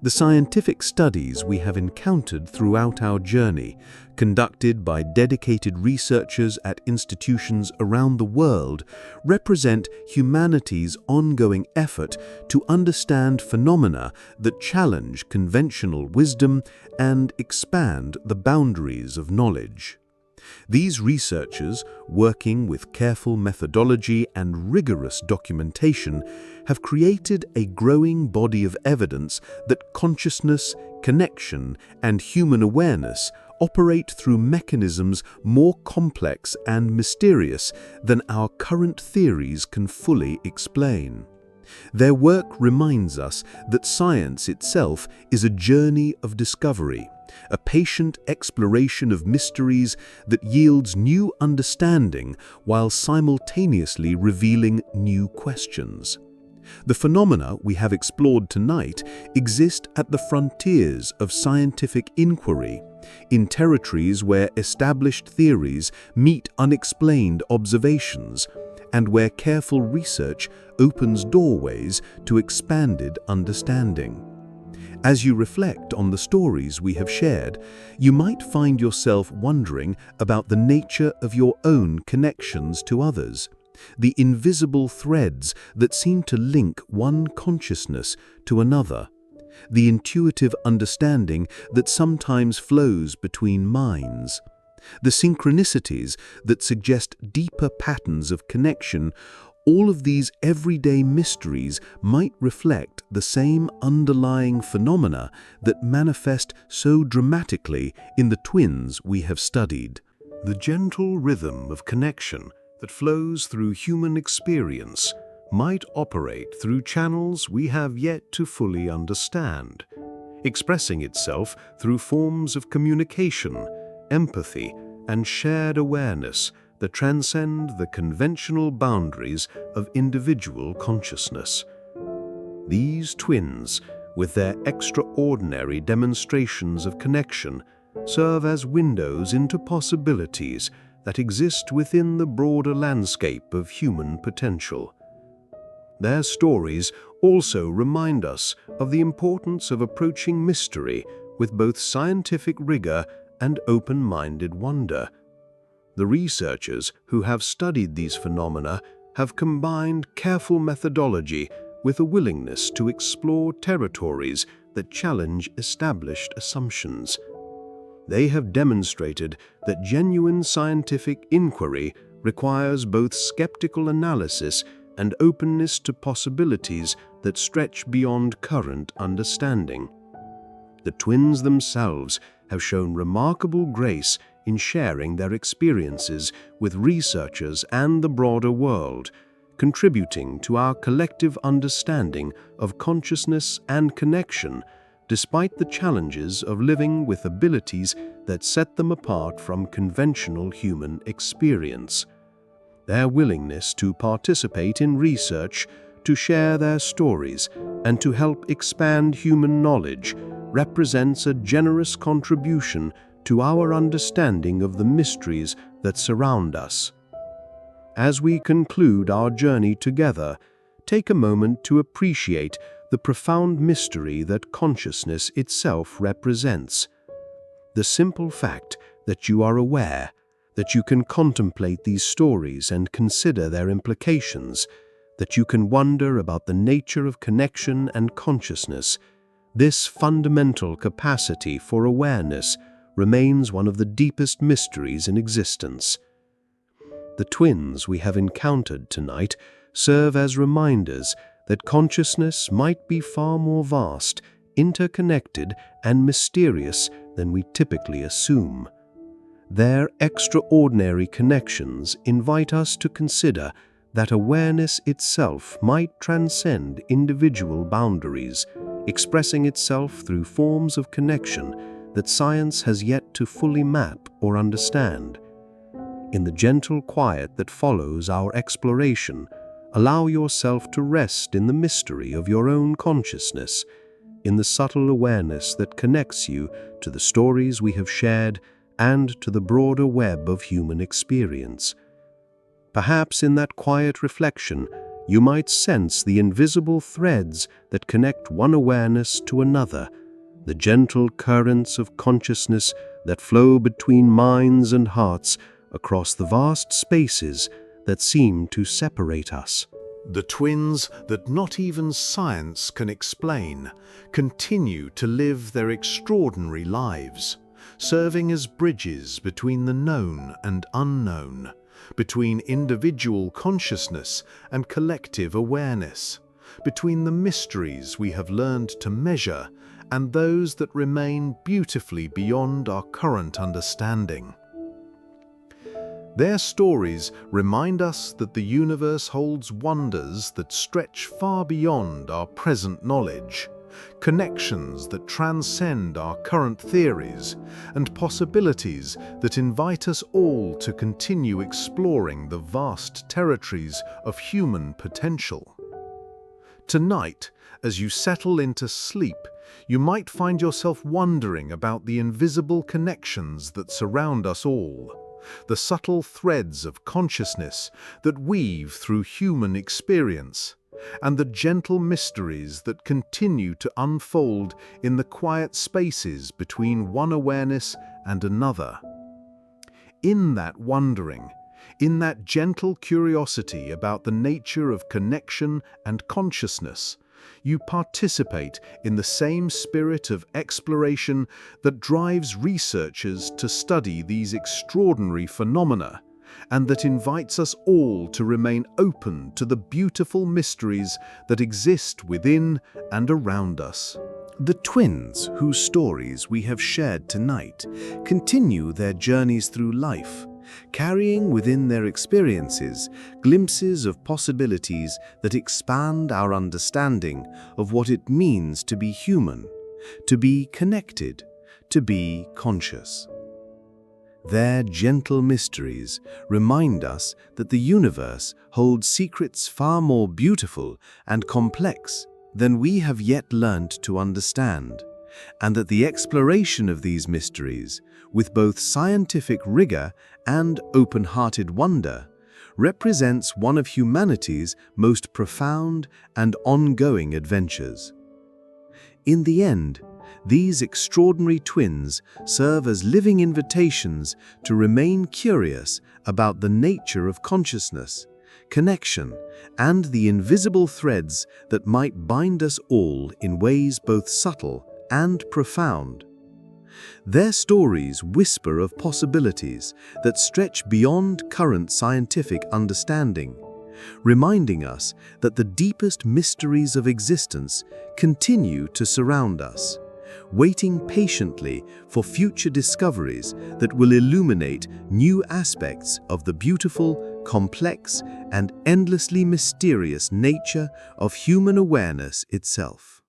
The scientific studies we have encountered throughout our journey, conducted by dedicated researchers at institutions around the world, represent humanity's ongoing effort to understand phenomena that challenge conventional wisdom and expand the boundaries of knowledge. These researchers, working with careful methodology and rigorous documentation, have created a growing body of evidence that consciousness, connection, and human awareness operate through mechanisms more complex and mysterious than our current theories can fully explain. Their work reminds us that science itself is a journey of discovery, a patient exploration of mysteries that yields new understanding while simultaneously revealing new questions. The phenomena we have explored tonight exist at the frontiers of scientific inquiry, in territories where established theories meet unexplained observations, and where careful research opens doorways to expanded understanding. As you reflect on the stories we have shared, you might find yourself wondering about the nature of your own connections to others, the invisible threads that seem to link one consciousness to another, the intuitive understanding that sometimes flows between minds, the synchronicities that suggest deeper patterns of connection. All of these everyday mysteries might reflect the same underlying phenomena that manifest so dramatically in the twins we have studied. The gentle rhythm of connection that flows through human experience might operate through channels we have yet to fully understand, expressing itself through forms of communication, empathy, and shared awareness that transcend the conventional boundaries of individual consciousness. These twins, with their extraordinary demonstrations of connection, serve as windows into possibilities that exist within the broader landscape of human potential. Their stories also remind us of the importance of approaching mystery with both scientific rigor and open-minded wonder. The researchers who have studied these phenomena have combined careful methodology with a willingness to explore territories that challenge established assumptions. They have demonstrated that genuine scientific inquiry requires both skeptical analysis and openness to possibilities that stretch beyond current understanding. The twins themselves have shown remarkable grace in sharing their experiences with researchers and the broader world, contributing to our collective understanding of consciousness and connection, despite the challenges of living with abilities that set them apart from conventional human experience. Their willingness to participate in research, to share their stories, and to help expand human knowledge represents a generous contribution to our understanding of the mysteries that surround us. As we conclude our journey together, take a moment to appreciate the profound mystery that consciousness itself represents. The simple fact that you are aware, that you can contemplate these stories and consider their implications, that you can wonder about the nature of connection and consciousness, this fundamental capacity for awareness remains one of the deepest mysteries in existence. The twins we have encountered tonight serve as reminders that consciousness might be far more vast, interconnected, and mysterious than we typically assume. Their extraordinary connections invite us to consider that awareness itself might transcend individual boundaries, expressing itself through forms of connection that science has yet to fully map or understand. In the gentle quiet that follows our exploration, allow yourself to rest in the mystery of your own consciousness, in the subtle awareness that connects you to the stories we have shared and to the broader web of human experience. Perhaps in that quiet reflection, you might sense the invisible threads that connect one awareness to another, the gentle currents of consciousness that flow between minds and hearts across the vast spaces that seem to separate us. The twins that not even science can explain continue to live their extraordinary lives, serving as bridges between the known and unknown, between individual consciousness and collective awareness, between the mysteries we have learned to measure and those that remain beautifully beyond our current understanding. Their stories remind us that the universe holds wonders that stretch far beyond our present knowledge, connections that transcend our current theories, and possibilities that invite us all to continue exploring the vast territories of human potential. Tonight, as you settle into sleep, you might find yourself wondering about the invisible connections that surround us all, the subtle threads of consciousness that weave through human experience, and the gentle mysteries that continue to unfold in the quiet spaces between one awareness and another. In that wondering, in that gentle curiosity about the nature of connection and consciousness, you participate in the same spirit of exploration that drives researchers to study these extraordinary phenomena, and that invites us all to remain open to the beautiful mysteries that exist within and around us. The twins whose stories we have shared tonight continue their journeys through life, carrying within their experiences glimpses of possibilities that expand our understanding of what it means to be human, to be connected, to be conscious. Their gentle mysteries remind us that the universe holds secrets far more beautiful and complex than we have yet learned to understand, and that the exploration of these mysteries, with both scientific rigor and open-hearted wonder, represents one of humanity's most profound and ongoing adventures. In the end, these extraordinary twins serve as living invitations to remain curious about the nature of consciousness, connection, and the invisible threads that might bind us all in ways both subtle and profound. Their stories whisper of possibilities that stretch beyond current scientific understanding, reminding us that the deepest mysteries of existence continue to surround us, waiting patiently for future discoveries that will illuminate new aspects of the beautiful, complex, and endlessly mysterious nature of human awareness itself.